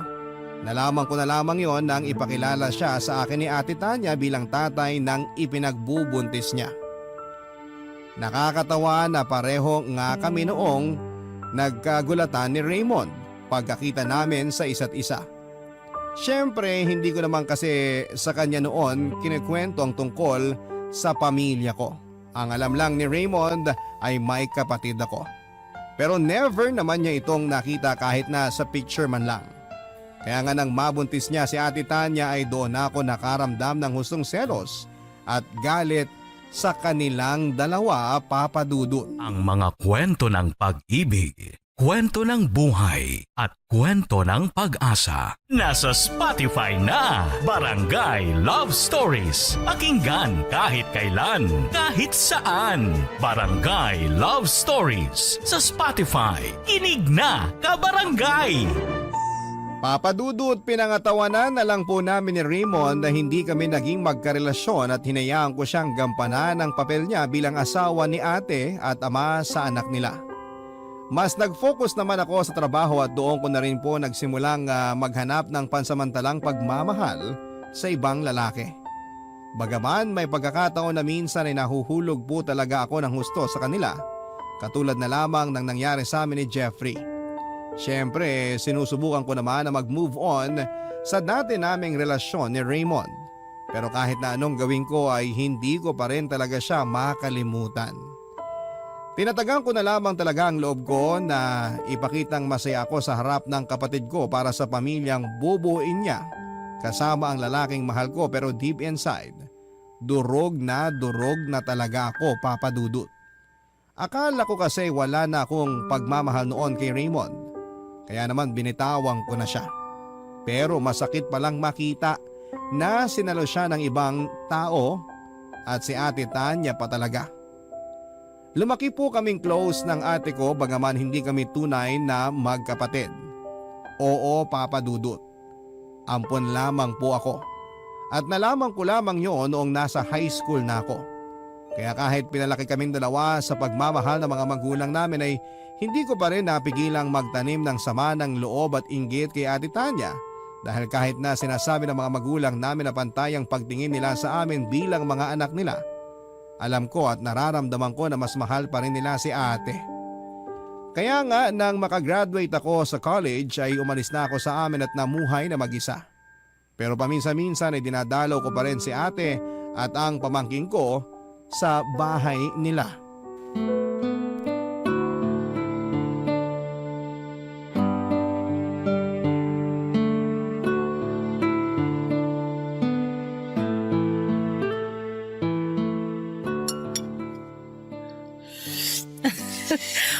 Nalaman ko na lamang yon nang ipakilala siya sa akin ni ate Tanya bilang tatay ng ipinagbubuntis niya. Nakakatawa na pareho nga kami noong nagkagulatan ni Raymond pagkakita namin sa isa't isa. Siyempre, hindi ko naman kasi sa kanya noon kinikwento ang tungkol sa pamilya ko. Ang alam lang ni Raymond ay may kapatid ako. Pero never naman niya itong nakita kahit na sa picture man lang. Kaya nga nang mabuntis niya si Ate Tanya ay doon ako nakaramdam ng hustong selos at galit sa kanilang dalawa, Papa Dudut. Ang mga kwento ng pag-ibig, kwento ng buhay at kwento ng pag-asa. Nasa Spotify na, Barangay Love Stories. Pakinggan kahit kailan, kahit saan. Barangay Love Stories sa Spotify. Kinig na, kabarangay! Papa Dudut, pinangatawanan na lang po namin ni Raymond na hindi kami naging magkarelasyon at hinayaan ko siyang gampanan ang papel niya bilang asawa ni ate at ama sa anak nila. Mas nag-focus naman ako sa trabaho at doon ko na rin po nagsimulang maghanap ng pansamantalang pagmamahal sa ibang lalaki. Bagaman may pagkakataon na minsan ay nahuhulog po talaga ako ng husto sa kanila, katulad na lamang ng nangyari sa amin ni Jeffrey. Siyempre, sinusubukan ko naman na mag-move on sa dati naming relasyon ni Raymond. Pero kahit na anong gawin ko ay hindi ko pa rin talaga siya makalimutan. Tinatagang ko na lamang talaga ang loob ko na ipakitang masaya ako sa harap ng kapatid ko para sa pamilyang bubuin niya kasama ang lalaking mahal ko, pero deep inside, durog na talaga ako, Papa Dudut. Akala ko kasi wala na akong pagmamahal noon kay Raymond. Kaya naman binitawang ko na siya. Pero masakit palang makita na sinalo siya ng ibang tao at si Ate Tanya pa talaga. Lumaki po kaming close ng ate ko bagaman hindi kami tunay na magkapatid. Oo, Papa Dudut. Ampon lamang po ako. At nalaman ko lamang yon noong nasa high school na ako. Kaya kahit pinalaki kaming dalawa sa pagmamahal ng mga magulang namin ay hindi ko pa rin napigilang magtanim ng sama ng loob at inggit kay Ate Tanya dahil kahit na sinasabi ng mga magulang namin na pantay ang pagtingin nila sa amin bilang mga anak nila, alam ko at nararamdaman ko na mas mahal pa rin nila si ate. Kaya nga nang makagraduate ako sa college ay umalis na ako sa amin at namuhay na mag-isa. Pero paminsan-minsan ay dinadalaw ko pa rin si ate at ang pamangking ko sa bahay nila.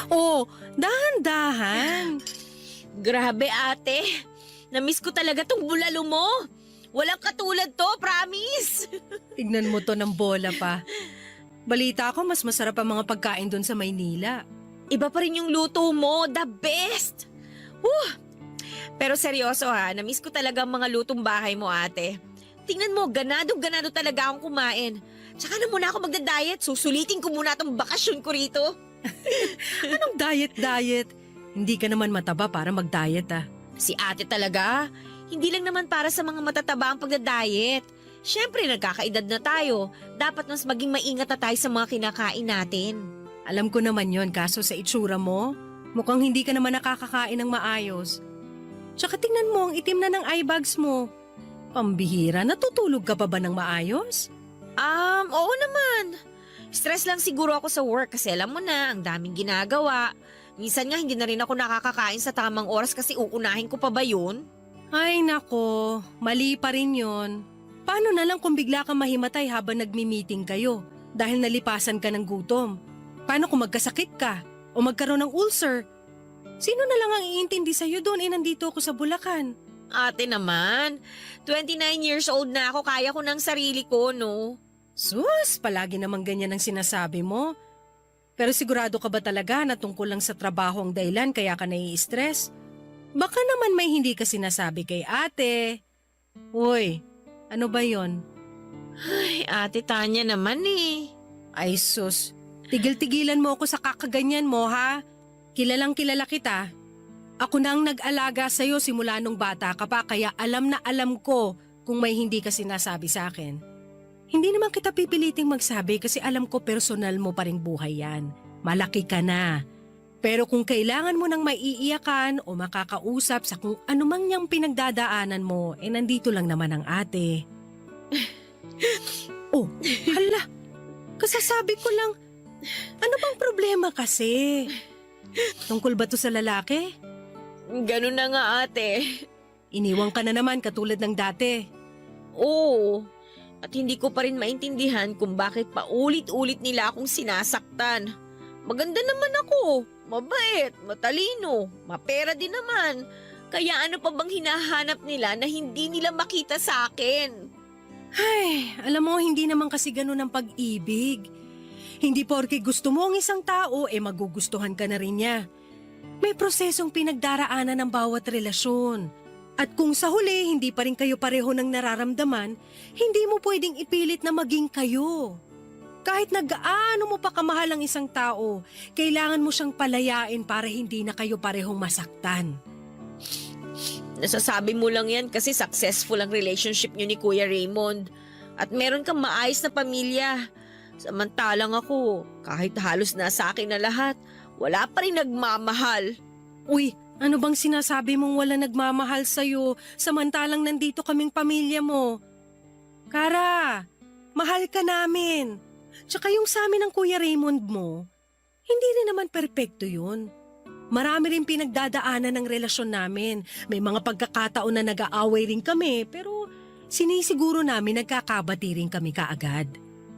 Oh, dahan-dahan. Grabe ate. Namiss ko talaga tong bulalo mo. Walang katulad to, promise. Tignan mo to ng bola pa. Balita ko mas masarap ang mga pagkain doon sa Maynila. Iba pa rin yung luto mo, the best. Pero seryoso ha, namiss ko talaga ang mga lutong bahay mo ate. Tingnan mo, ganado-ganado talaga akong kumain. Tsaka na muna ako magda-diet, susulitin ko muna tong bakasyon ko rito. Anong diet? Hindi ka naman mataba para mag-diet ah. Si ate talaga, hindi lang naman para sa mga matataba ang pagda-diet. Siyempre, nagkakaedad na tayo. Dapat mas maging maingat na tayo sa mga kinakain natin. Alam ko naman yon, kaso sa itsura mo, mukhang hindi ka naman nakakakain ng maayos. Tsaka tingnan mo, ang itim na ng eye bags mo. Pambihira, natutulog ka pa ba ng maayos? Oo naman. Stress lang siguro ako sa work kasi alam mo na, ang daming ginagawa. Minsan nga hindi na rin ako nakakakain sa tamang oras kasi uunahin ko pa ba yun? Ay nako, mali pa rin yon. Paano na lang kung bigla kang mahimatay habang nagmi-meeting kayo dahil nalipasan ka ng gutom? Paano kung magkasakit ka o magkaroon ng ulcer? Sino na lang ang iintindi sa'yo doon nandito ako sa Bulacan? Ate naman, 29 years old na ako, kaya ko ng sarili ko, no? Sus, palagi naman ganyan ang sinasabi mo. Pero sigurado ka ba talaga na tungkol lang sa trabaho ang dahilan kaya ka nai-stress? Baka naman may hindi ka sinasabi kay ate. Uy, ano ba yon? Ay, ate Tanya naman eh. Ay sus, tigil-tigilan mo ako sa kakaganyan mo ha. Kilalang kilala kita. Ako na ang nag-alaga sa'yo simula nung bata ka pa kaya alam na alam ko kung may hindi ka sinasabi sa akin. Hindi naman kita pipiliting magsabi kasi alam ko personal mo pa ring buhay yan. Malaki ka na. Pero kung kailangan mo ng maiiyakan o makakausap sa kung anumang niyang pinagdadaanan mo, nandito lang naman ang ate. Oh, hala. Kasasabi ko lang, ano bang problema kasi? Tungkol ba to sa lalaki? Ganun na nga ate. Iniwang ka na naman katulad ng dati. Oo. At hindi ko pa rin maintindihan kung bakit paulit-ulit nila akong sinasaktan. Maganda naman ako, mabait, matalino, mapera din naman. Kaya ano pa bang hinahanap nila na hindi nila makita sa akin? Ay, alam mo, hindi naman kasi ganun ang pag-ibig. Hindi porke gusto mo ang isang tao, magugustuhan ka na rin niya. May prosesong pinagdaraanan ng bawat relasyon. At kung sa huli hindi pa rin kayo pareho ng nararamdaman, hindi mo pwedeng ipilit na maging kayo. Kahit nag-aano mo pa kamahal ang isang tao, kailangan mo siyang palayain para hindi na kayo parehong masaktan. Nasasabi mo lang yan kasi successful ang relationship niyo ni Kuya Raymond. At meron kang maayos na pamilya. Samantalang ako, kahit halos nasa akin na lahat, wala pa rin nagmamahal. Uy, ano bang sinasabi mong wala nagmamahal sa'yo samantalang nandito kaming pamilya mo? Kara, mahal ka namin. Tsaka yung sa amin ng Kuya Raymond mo, hindi rin naman perpekto yun. Marami rin pinagdadaanan ng relasyon namin. May mga pagkakataon na nag-aaway rin kami pero sinisiguro namin nagkakabati rin kami kaagad.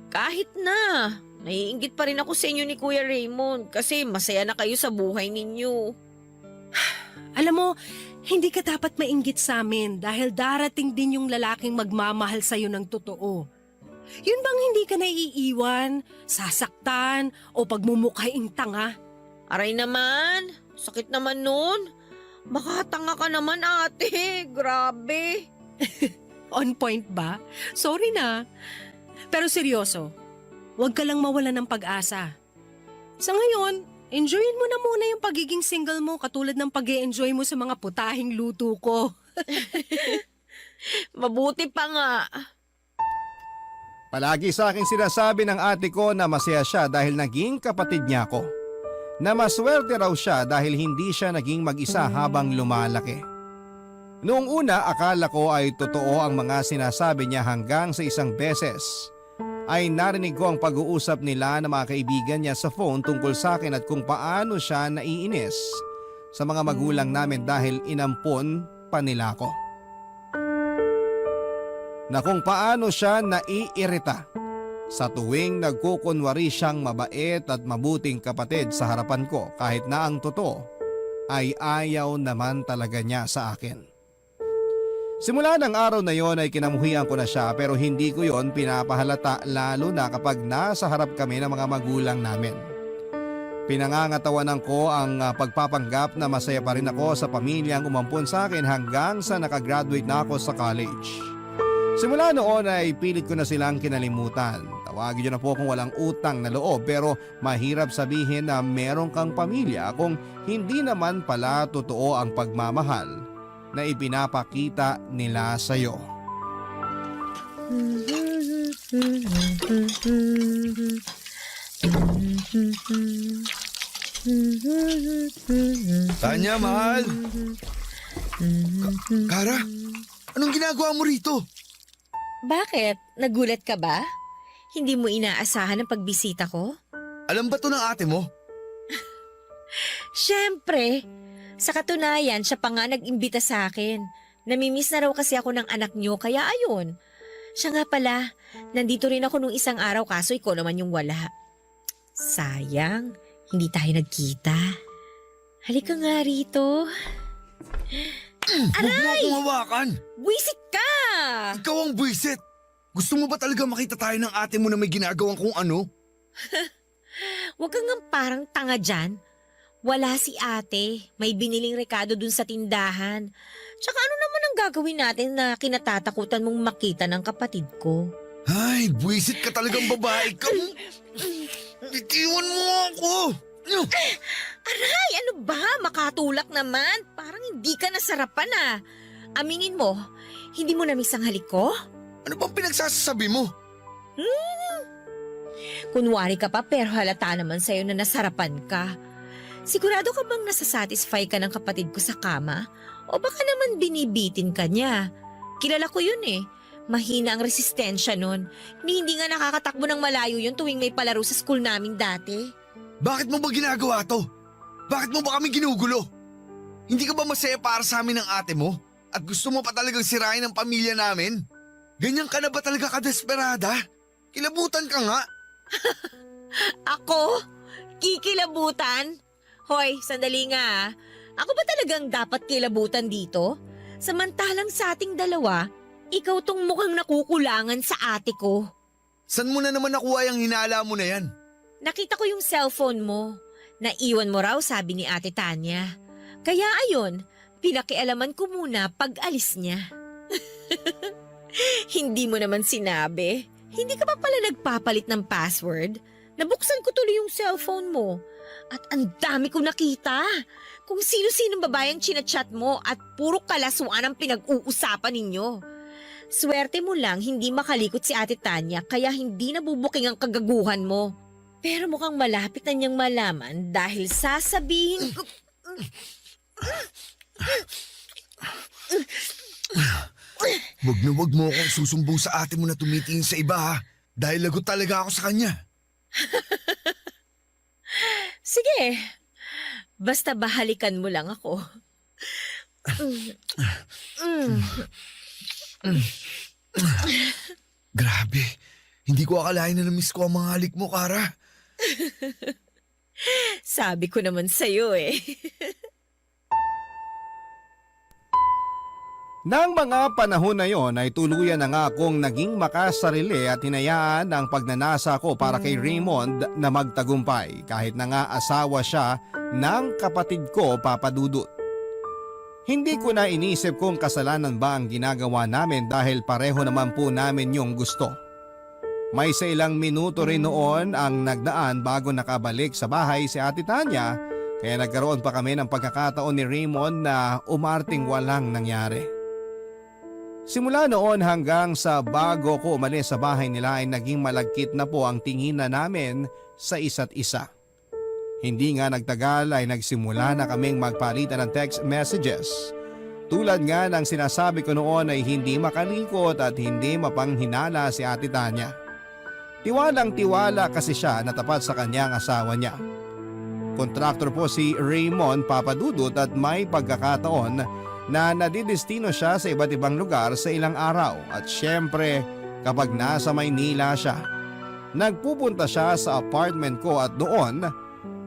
Kahit na, naiinggit pa rin ako sa inyo ni Kuya Raymond kasi masaya na kayo sa buhay ninyo. Alam mo, hindi ka dapat mainggit sa amin dahil darating din yung lalaking magmamahal sa'yo ng totoo. Yun bang hindi ka naiiwan, sasaktan o pagmumukhaing tanga? Aray naman, sakit naman nun. Makatanga ka naman ate, grabe. On point ba? Sorry na. Pero seryoso, huwag ka lang mawala ng pag-asa. Sa ngayon, enjoyin mo na muna yung pagiging single mo katulad ng pag-e-enjoy mo sa mga putahing luto ko. Mabuti pa nga. Palagi sa akin sinasabi ng ate ko na masaya siya dahil naging kapatid niya ako. na maswerte raw siya dahil hindi siya naging mag-isa habang lumalaki. Noong una akala ko ay totoo ang mga sinasabi niya hanggang sa isang beses ay narinig ko ang pag-uusap nila ng mga kaibigan niya sa phone tungkol sa akin at kung paano siya naiinis sa mga magulang namin dahil inampon pa nila ako. Na kung paano siya naiirita sa tuwing nagkukunwari siyang mabait at mabuting kapatid sa harapan ko kahit na ang totoo ay ayaw naman talaga niya sa akin. Simula ng araw na yon ay kinamuhian ko na siya pero hindi ko yon pinapahalata lalo na kapag nasa harap kami ng mga magulang namin. Pinangangatawanan ko ang pagpapanggap na masaya pa rin ako sa pamilyang umampon sa akin hanggang sa nakagraduate na ako sa college. Simula noon ay pilit ko na silang kinalimutan. Tawagin niyo na po kung walang utang na loob pero mahirap sabihin na meron kang pamilya kung hindi naman pala totoo ang pagmamahal na ipinapakita nila sa iyo. Tanya, mahal. Kara, anong ginagawa mo rito? Bakit? Nagulat ka ba? Hindi mo inaasahan ang pagbisita ko? Alam ba to ng ate mo? Siyempre. Sa katunayan, siya pa nga nag-imbita sa akin. Namimiss na raw kasi ako ng anak niyo, kaya ayun. Siya nga pala, nandito rin ako nung isang araw kaso ikaw naman yung wala. Sayang, hindi tayo nagkita. Halika nga rito. Huwag mo akong hawakan! Buwisit ka! Ikaw ang buwisit! Gusto mo ba talaga makita tayo ng ate mo na may ginagawang kung ano? Huwag kang nga parang tanga dyan. Wala si ate. May biniling rekado dun sa tindahan. Tsaka ano naman ang gagawin natin na kinatatakutan mong makita ng kapatid ko? Ay, buwisit ka talagang babae ka. Itiwan mo ako! Aray, ano ba? Makatulak naman. Parang hindi ka nasarapan ah. Aminin mo, hindi mo namiss ang halik ko? Ano bang pinagsasabi mo? Kunwari ka pa pero halata naman sa'yo na nasarapan ka. Sigurado ka bang nasasatisfy ka ng kapatid ko sa kama? O baka naman binibitin ka niya? Kilala ko yun eh. Mahina ang resistensya nun. Hindi nga nakakatakbo ng malayo yun tuwing may palaro sa school namin dati. Bakit mo ba ginagawa to? Bakit mo ba kami ginugulo? Hindi ka ba masaya para sa amin ng ate mo? At gusto mo pa talagang sirain ang pamilya namin? Ganyan ka na ba talaga kadesperada? Kilabutan ka nga. Ako? Kikilabutan? Hoy, sandali nga ah. Ako ba talagang dapat kilabutan dito? Samantalang sa ating dalawa, ikaw tong mukhang nakukulangan sa ate ko. San mo na naman nakuha yung hinala mo na yan? Nakita ko yung cellphone mo. Naiwan mo raw, sabi ni Ate Tanya. Kaya ayun, pinakialaman ko muna pag alis niya. Hindi mo naman sinabi. Hindi ka pa pala nagpapalit ng password? Nabuksan ko tuloy yung cellphone mo. At ang dami kong nakita. Kung sino-sinong babayang chinachat mo at puro kalaswaan ang pinag-uusapan ninyo. Swerte mo lang hindi makalikot si Ate Tanya kaya hindi nabubuking ang kagaguhan mo. Pero mukhang malapit na niyang malaman dahil sasabihin ko... Wag mo akong susumbong sa ate mo na tumitingin sa iba ha. Dahil lagot talaga ako sa kanya. Sige, basta bahalikan mo lang ako. Grabe, hindi ko akalain na namiss ko ang mga halik mo, Kara. Sabi ko naman sa'yo eh. Nang mga panahon na yon ay tuluyan na nga akong naging makasarili at hinayaan ang pagnanasa ko para kay Raymond na magtagumpay kahit na nga asawa siya ng kapatid ko, Papa Dudut. Hindi ko na inisip kung kasalanan ba ang ginagawa namin dahil pareho naman po namin yung gusto. May sa ilang minuto rin noon ang nagdaan bago nakabalik sa bahay si Ate Tanya kaya nagkaroon pa kami ng pagkakataon ni Raymond na umarting walang nangyari. Simula noon hanggang sa bago ko umalis sa bahay nila ay naging malagkit na po ang tingin na namin sa isa't isa. Hindi nga nagtagal ay nagsimula na kaming magpalitan ng text messages. Tulad nga ng sinasabi ko noon ay hindi makalikot at hindi mapanghinala si Ate Tanya. Tiwalang tiwala kasi siya na tapat sa kanyang asawa niya. Kontraktor po si Raymond Papadudut at may pagkakataon na nadidestino siya sa iba't ibang lugar sa ilang araw at syempre kapag nasa Maynila siya. Nagpupunta siya sa apartment ko at doon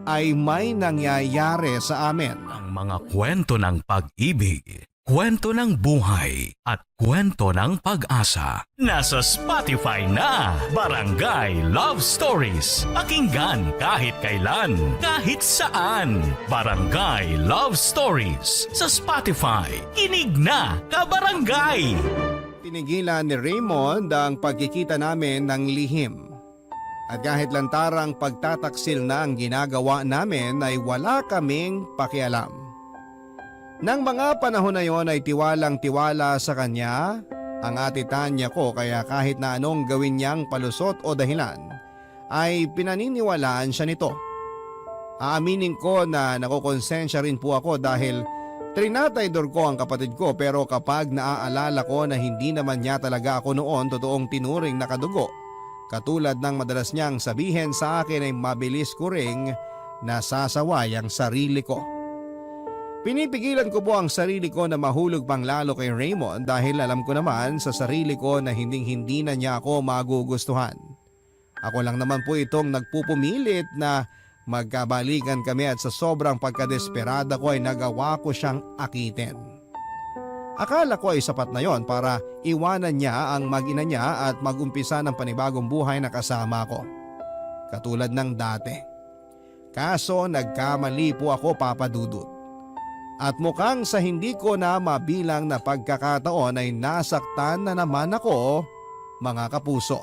ay may nangyayari sa amin. Ang mga kwento ng pag-ibig, kwento ng buhay at kwento ng pag-asa. Nasa Spotify na, Barangay Love Stories. Pakinggan kahit kailan, kahit saan. Barangay Love Stories sa Spotify. Kinig na, kabarangay! Tinigilan ni Raymond ang pagkikita namin ng lihim. At kahit lantarang pagtataksil na ang ginagawa namin ay wala kaming pakialam. Nang mga panahon na yon ay tiwalang-tiwala sa kanya ang Ate Tanya ko kaya kahit na anong gawin niyang palusot o dahilan ay pinaniniwalaan siya nito. Aaminin ko na nakukonsensya rin po ako dahil trinataydor ko ang kapatid ko pero kapag naaalala ko na hindi naman niya talaga ako noon totoong tinuring na kadugo, katulad ng madalas niyang sabihin sa akin ay mabilis ko ring nasasaway ang sarili ko. Pinipigilan ko po ang sarili ko na mahulog pang lalo kay Raymond dahil alam ko naman sa sarili ko na hindi na niya ako magugustuhan. Ako lang naman po itong nagpupumilit na magkabalikan kami at sa sobrang pagkadesperada ko ay nagawa ko siyang akitin. Akala ko ay sapat na yon para iwanan niya ang mag-ina niya at mag-umpisa ng panibagong buhay na kasama ko. Katulad ng dati. Kaso nagkamali po ako, Papa Dudut. At mukhang sa hindi ko na mabilang na pagkakataon ay nasaktan na naman ako, mga kapuso.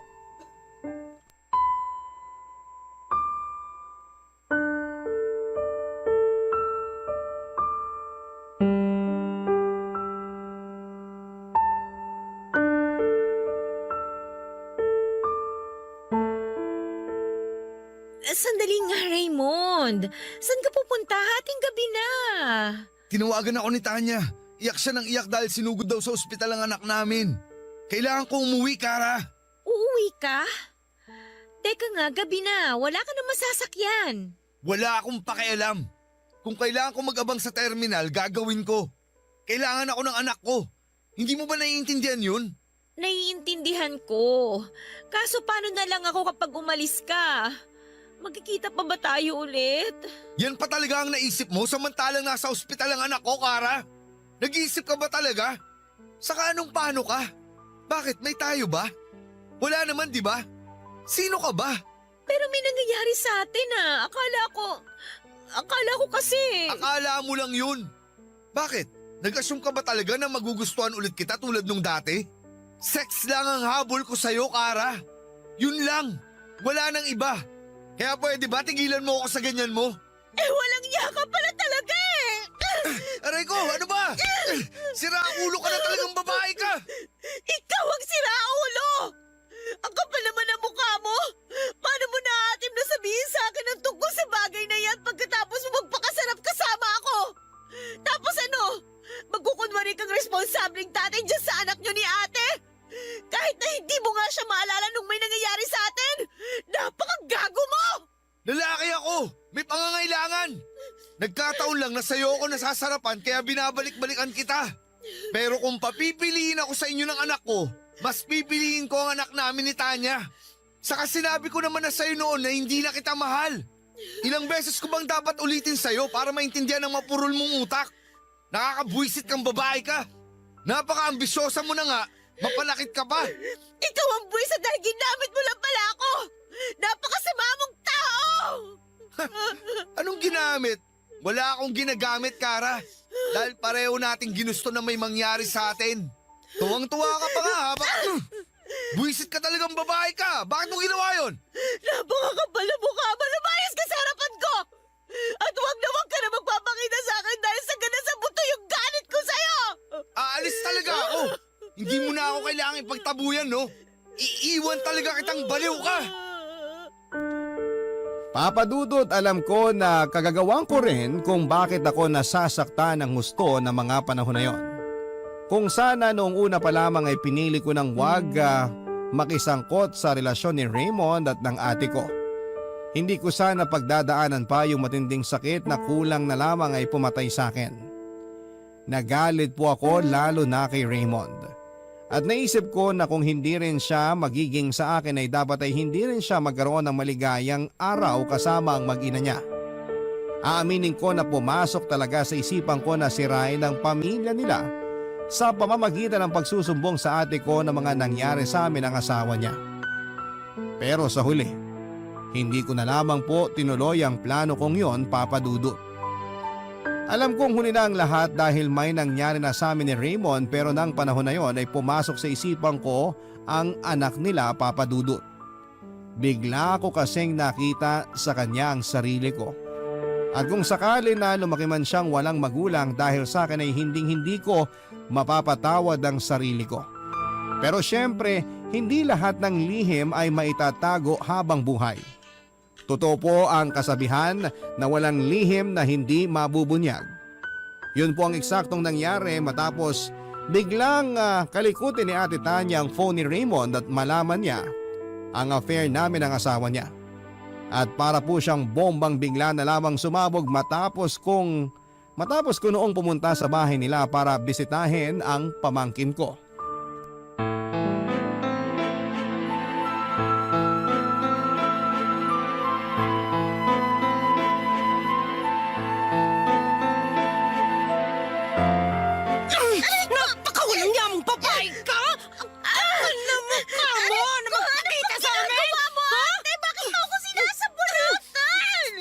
Sandali nga, Raymond. Saan ka pupunta? Hating gabi na. Tinawagan ako ni Tanya. Iyak siya ng iyak dahil sinugod daw sa ospital ang anak namin. Kailangan ko umuwi, Kara. Uuwi ka? Teka nga, gabi na. Wala ka na masasakyan. Wala akong pakialam. Kung kailangan ko mag-abang sa terminal, gagawin ko. Kailangan ako ng anak ko. Hindi mo ba naiintindihan yun? Naiintindihan ko. Kaso paano na lang ako kapag umalis ka? Magkikita pa ba tayo ulit? Yan pa talaga ang naisip mo samantalang nasa ospital ang anak ko, Kara? Nag-iisip ka ba talaga? Saka anong paano ka? Bakit? May tayo ba? Wala naman, di ba? Sino ka ba? Pero may nangyayari sa atin Akala ko kasi. Akala mo lang yun. Bakit? Nag-assume ka ba talaga na magugustuhan ulit kita tulad nung dati? Sex lang ang habol ko sa'yo, Kara. Yun lang. Wala nang iba. Kaya pwede ba tigilan mo ako sa ganyan mo? Walang iya ka pala talaga eh! Aray ko, ano ba? Sira ulo ka na talagang babae ka! Ikaw ang siraulo! Ang kapal naman ang mukha mo! Paano mo naatim na sabihin sa akin ang tungkol sa bagay na yan pagkatapos mo magpakasarap kasama ako? Tapos ano? Magkukunwari kang responsableng tatay dyan sa anak nyo ni ate? Kahit na hindi mo nga siya maalala nung may nangyayari sa atin! Napakagago mo! Lalaki ako! May pangangailangan! Nagkataon lang na sa'yo ako nasasarapan kaya binabalik-balikan kita. Pero kung papipiliin ako sa inyo ng anak ko, mas pipiliin ko ang anak namin ni Tanya. Saka sinabi ko naman na sa'yo noon na hindi na kita mahal. Ilang beses ko bang dapat ulitin sa'yo para maintindihan ang mapurol mong utak? Nakakabwisit kang babae ka. Napaka-ambisyosa mo na nga, mapalakit ka pa. Ikaw ang buwisa dahil ginamit mo lang pala ako! Napakasama mong tao! Anong ginamit? Wala akong ginagamit, Kara. Dahil pareho nating ginusto na may mangyari sa atin. Tuwang-tuwa ka pa nga, ha? Buwisit ka talagang babae ka. Bakit mo ginawa yun? Napakakapal na mukha mo! Lumayas ka sa harapan ko! At huwag ka na magpapakita sa akin dahil sa gana sa buto yung galit ko sa'yo! Aalis talaga ako. Hindi mo na ako kailangang ipagtabuyan, no? Iiwan talaga kitang baliw ka. Papadudot, alam ko na kagagawan ko rin kung bakit ako nasasaktan ng gusto ng mga panahon na yon. Kung sana noong una pa lamang ay pinili ko ng wag makisangkot sa relasyon ni Raymond at ng ate ko. Hindi ko sana pagdadaanan pa yung matinding sakit na kulang na lamang ay pumatay sa akin. Nagalit po ako lalo na kay Raymond. At naisip ko na kung hindi rin siya magiging sa akin ay dapat ay hindi rin siya magkaroon ng maligayang araw kasama ang mag-ina niya. Aaminin ko na pumasok talaga sa isipan ko na sirain ang pamilya nila sa pamamagitan ng pagsusumbong sa ate ko ng mga nangyari sa amin ng asawa niya. Pero sa huli, hindi ko na lamang po tinuloy ang plano kong yon, Papa Dudut. Alam kong huli na ang lahat dahil may nangyari na sa amin ni Raymond, pero nang panahon na yon ay pumasok sa isipan ko ang anak nila, Papa Dudut. Bigla ko kasing nakita sa kanya ang sarili ko. At kung sakali na lumaki man siyang walang magulang dahil sa akin ay hindi ko mapapatawad ang sarili ko. Pero syempre, hindi lahat ng lihim ay maitatago habang buhay. Totoo po ang kasabihan na walang lihim na hindi mabubunyag. Yun po ang eksaktong nangyari matapos biglang kalikutin ni Ate Tanya ang phone ni Raymond at malaman niya ang affair namin ng asawa niya. At para po siyang bombang bigla na lamang sumabog matapos ko noong pumunta sa bahay nila para bisitahin ang pamangkin ko. Napakawalang yamang babae ka! Alam mo ka mo na magpakita sa amin! Ate, bakit mo ako sinasabunutan?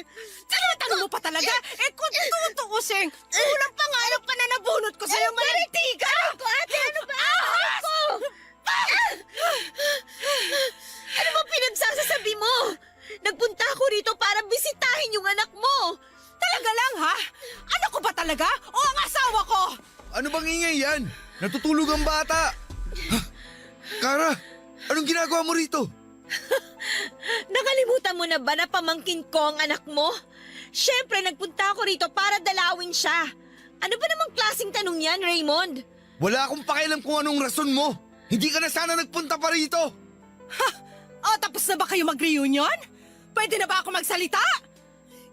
Tinatanong mo pa talaga? Eh kung tutuusin, kulang pa nga yung pananabunot ko sa'yo, malantiga! Ate, ano ba? Ako! Ano ba pinagsasasabi mo? Nagpunta ako rito para bisitahin yung anak mo. Talaga lang ha? Ano ko ba talaga? O ang asawa ko? Ano bang ingay yan? Natutulog ang bata! Kara, anong ginagawa mo rito? Nakalimutan mo na ba na pamangkin ko ang anak mo? Siyempre, nagpunta ako rito para dalawin siya. Ano ba namang klaseng tanong yan, Raymond? Wala akong pakialam kung anong rason mo. Hindi ka na sana nagpunta pa rito. O tapos na ba kayo mag-reunion? Pwede na ba ako magsalita?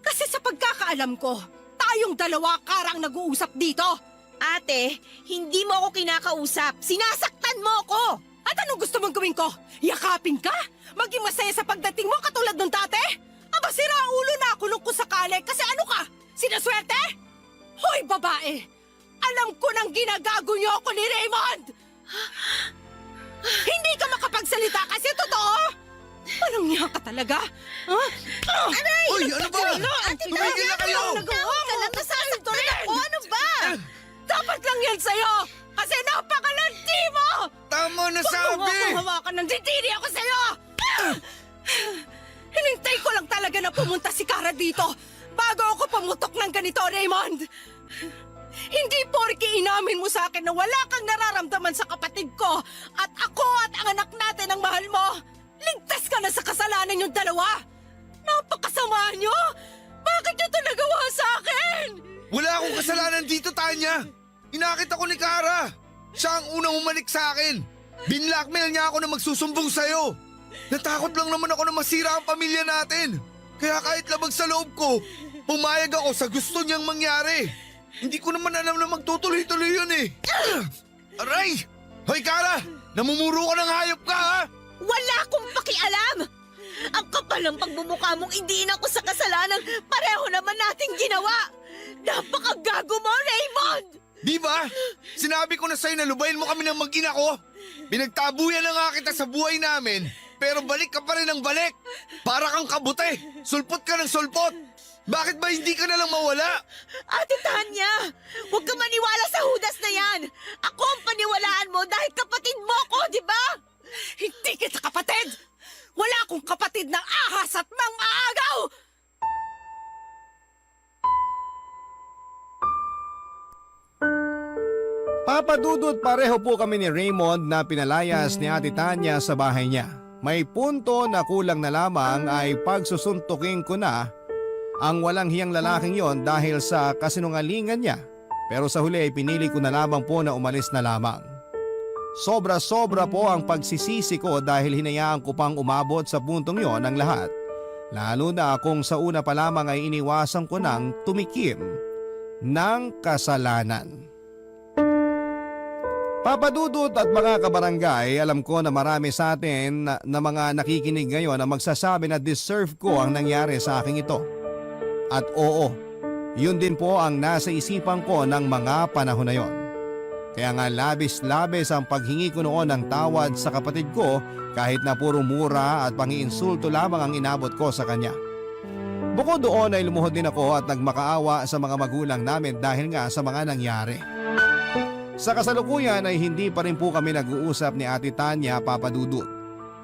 Kasi sa pagkakaalam ko, tayong dalawa karang nag-uusap dito. Ate, hindi mo ako kinakausap. Sinasaktan mo ako! At anong gusto mong gawin ko? Yakapin ka? Maging masaya sa pagdating mo katulad nung dati? Aba, sira ulo na ako nung kusakali kasi ano ka? Sinaswerte? Hoy, babae! Alam ko nang ginagago niyo ako ni Raymond! Hindi ka makapagsalita kasi totoo! Parang niya ka talaga? Huh? Aray! Uy, ano ba? Ate, Tumigil na kayo! Nagawa ka lang, nasasaktan ako. Ano ba? Dapat lang yan sa'yo! Kasi napakalandi mo! Tama na sabi! Hawakan ng didiri ako sa'yo! Hinintay ko lang talaga na pumunta si Kara dito bago ako pamutok ng ganito, Raymond! Hindi porke inamin mo sa akin na wala kang nararamdaman sa kapatid ko at ako at ang anak natin ang mahal mo. Ligtas ka na sa kasalanan yung dalawa! Napakasama nyo! Bakit nyo ito nagawa sa akin? Wala akong kasalanan dito, Tanya! Inakit ako ni Kara! Siya ang unang umalik sa akin! Binlockmail niya ako na magsusumbong sa'yo! Natakot lang naman ako na masira ang pamilya natin! Kaya kahit labag sa loob ko, pumayag ako sa gusto niyang mangyari! Hindi ko naman alam na magtutuloy-tuloy yun eh! Aray! Hoy Kara! Namumuro ka ng hayop ka ha! Wala akong pakialam! Ang kapal ng pagbumuka mong idiin ako sa kasalanan, pareho naman nating ginawa! Napakagago mo, Raymond! Di ba? Sinabi ko na sa'yo na lubayin mo kami ng mag-ina ko. Pinagtabuyan na nga kita sa buhay namin, pero balik ka pa rin ng balik. Para kang kabute, sulpot ka ng sulpot. Bakit ba hindi ka na lang mawala? Ate Tanya, huwag ka maniwala sa hudas na yan! Ako ang paniwalaan mo dahil kapatid mo ko, di ba? Hindi kita kapatid! Wala akong kapatid ng ahas at mang-aagaw! Papadudot, pareho po kami ni Raymond na pinalayas ni Ate Tanya sa bahay niya. May punto na kulang na lamang ay pagsusuntukin ko na ang walang hiyang lalaking yon dahil sa kasinungalingan niya. Pero sa huli ay pinili ko na lamang po na umalis na lamang. Sobra-sobra po ang pagsisisi ko dahil hinayaan ko pang umabot sa puntong yon ang lahat. Lalo na kung sa una pa lamang ay iniwasan ko nang tumikim ng kasalanan. Papadudot at mga kabarangay, alam ko na marami sa atin na mga nakikinig ngayon na magsasabi na deserve ko ang nangyari sa akin ito. At oo, yun din po ang nasa isipan ko ng mga panahon na yon. Kaya nga labis-labis ang paghingi ko noon ng tawad sa kapatid ko kahit na puro mura at pangiinsulto lamang ang inabot ko sa kanya. Bukod doon ay lumuhod din ako at nagmakaawa sa mga magulang namin dahil nga sa mga nangyari. Sa kasalukuyan ay hindi pa rin po kami nag-uusap ni Ate Tanya, Papa Dudut.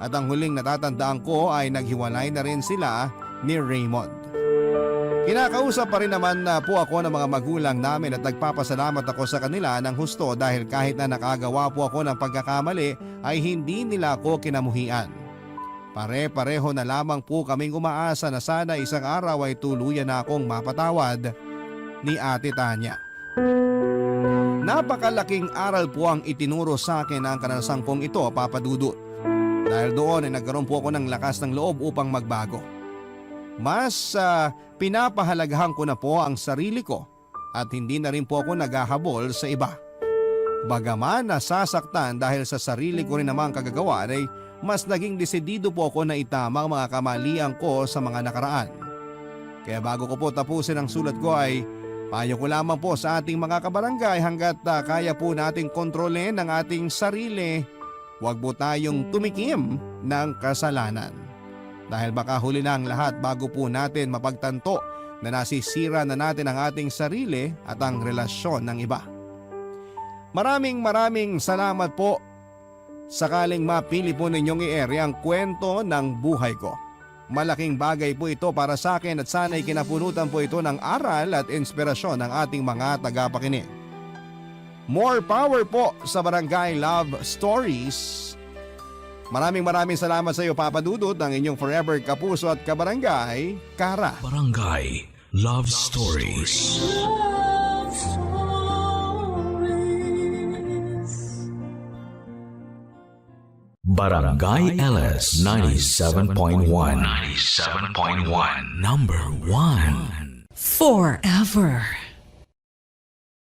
At ang huling natatandaan ko ay naghiwalay na rin sila ni Raymond. Kinakausap pa rin naman na po ako ng mga magulang namin at nagpapasalamat ako sa kanila ng husto dahil kahit na nakagawa po ako ng pagkakamali ay hindi nila ako kinamuhian. Pare-pareho na lamang po kaming umaasa na sana isang araw ay tuluyan na akong mapatawad ni Ate Tanya. Napakalaking aral po ang itinuro sa akin ang karanasan kong ito, Papa Dudut. Dahil doon ay nagkaroon po ako ng lakas ng loob upang magbago. Mas pinapahalagahan ko na po ang sarili ko at hindi na rin po ako naghahabol sa iba. Bagaman nasasaktan dahil sa sarili ko rin namang kagagawa ay mas naging desidido po ako na itama ang mga kamalian ko sa mga nakaraan. Kaya bago ko po tapusin ang sulat ko ay payo ko lamang po sa ating mga kabarangay hanggat kaya po nating kontrolin ang ating sarili, huwag po tayong tumikim ng kasalanan. Dahil baka huli na ang lahat bago po natin mapagtanto na nasisira na natin ang ating sarili at ang relasyon ng iba. Maraming salamat po. Sakaling mapili po ninyong i-ere ang kwento ng buhay ko. Malaking bagay po ito para sa akin at sana'y kinapunutan po ito ng aral at inspirasyon ng ating mga tagapakinig. More power po sa Barangay Love Stories. Maraming salamat sa iyo, Papa Dudut, ang inyong forever kapuso at kabarangay, Kara. Barangay Love Stories. Love Stories. Barangay LS 97.1. 97.1. Number 1. Forever.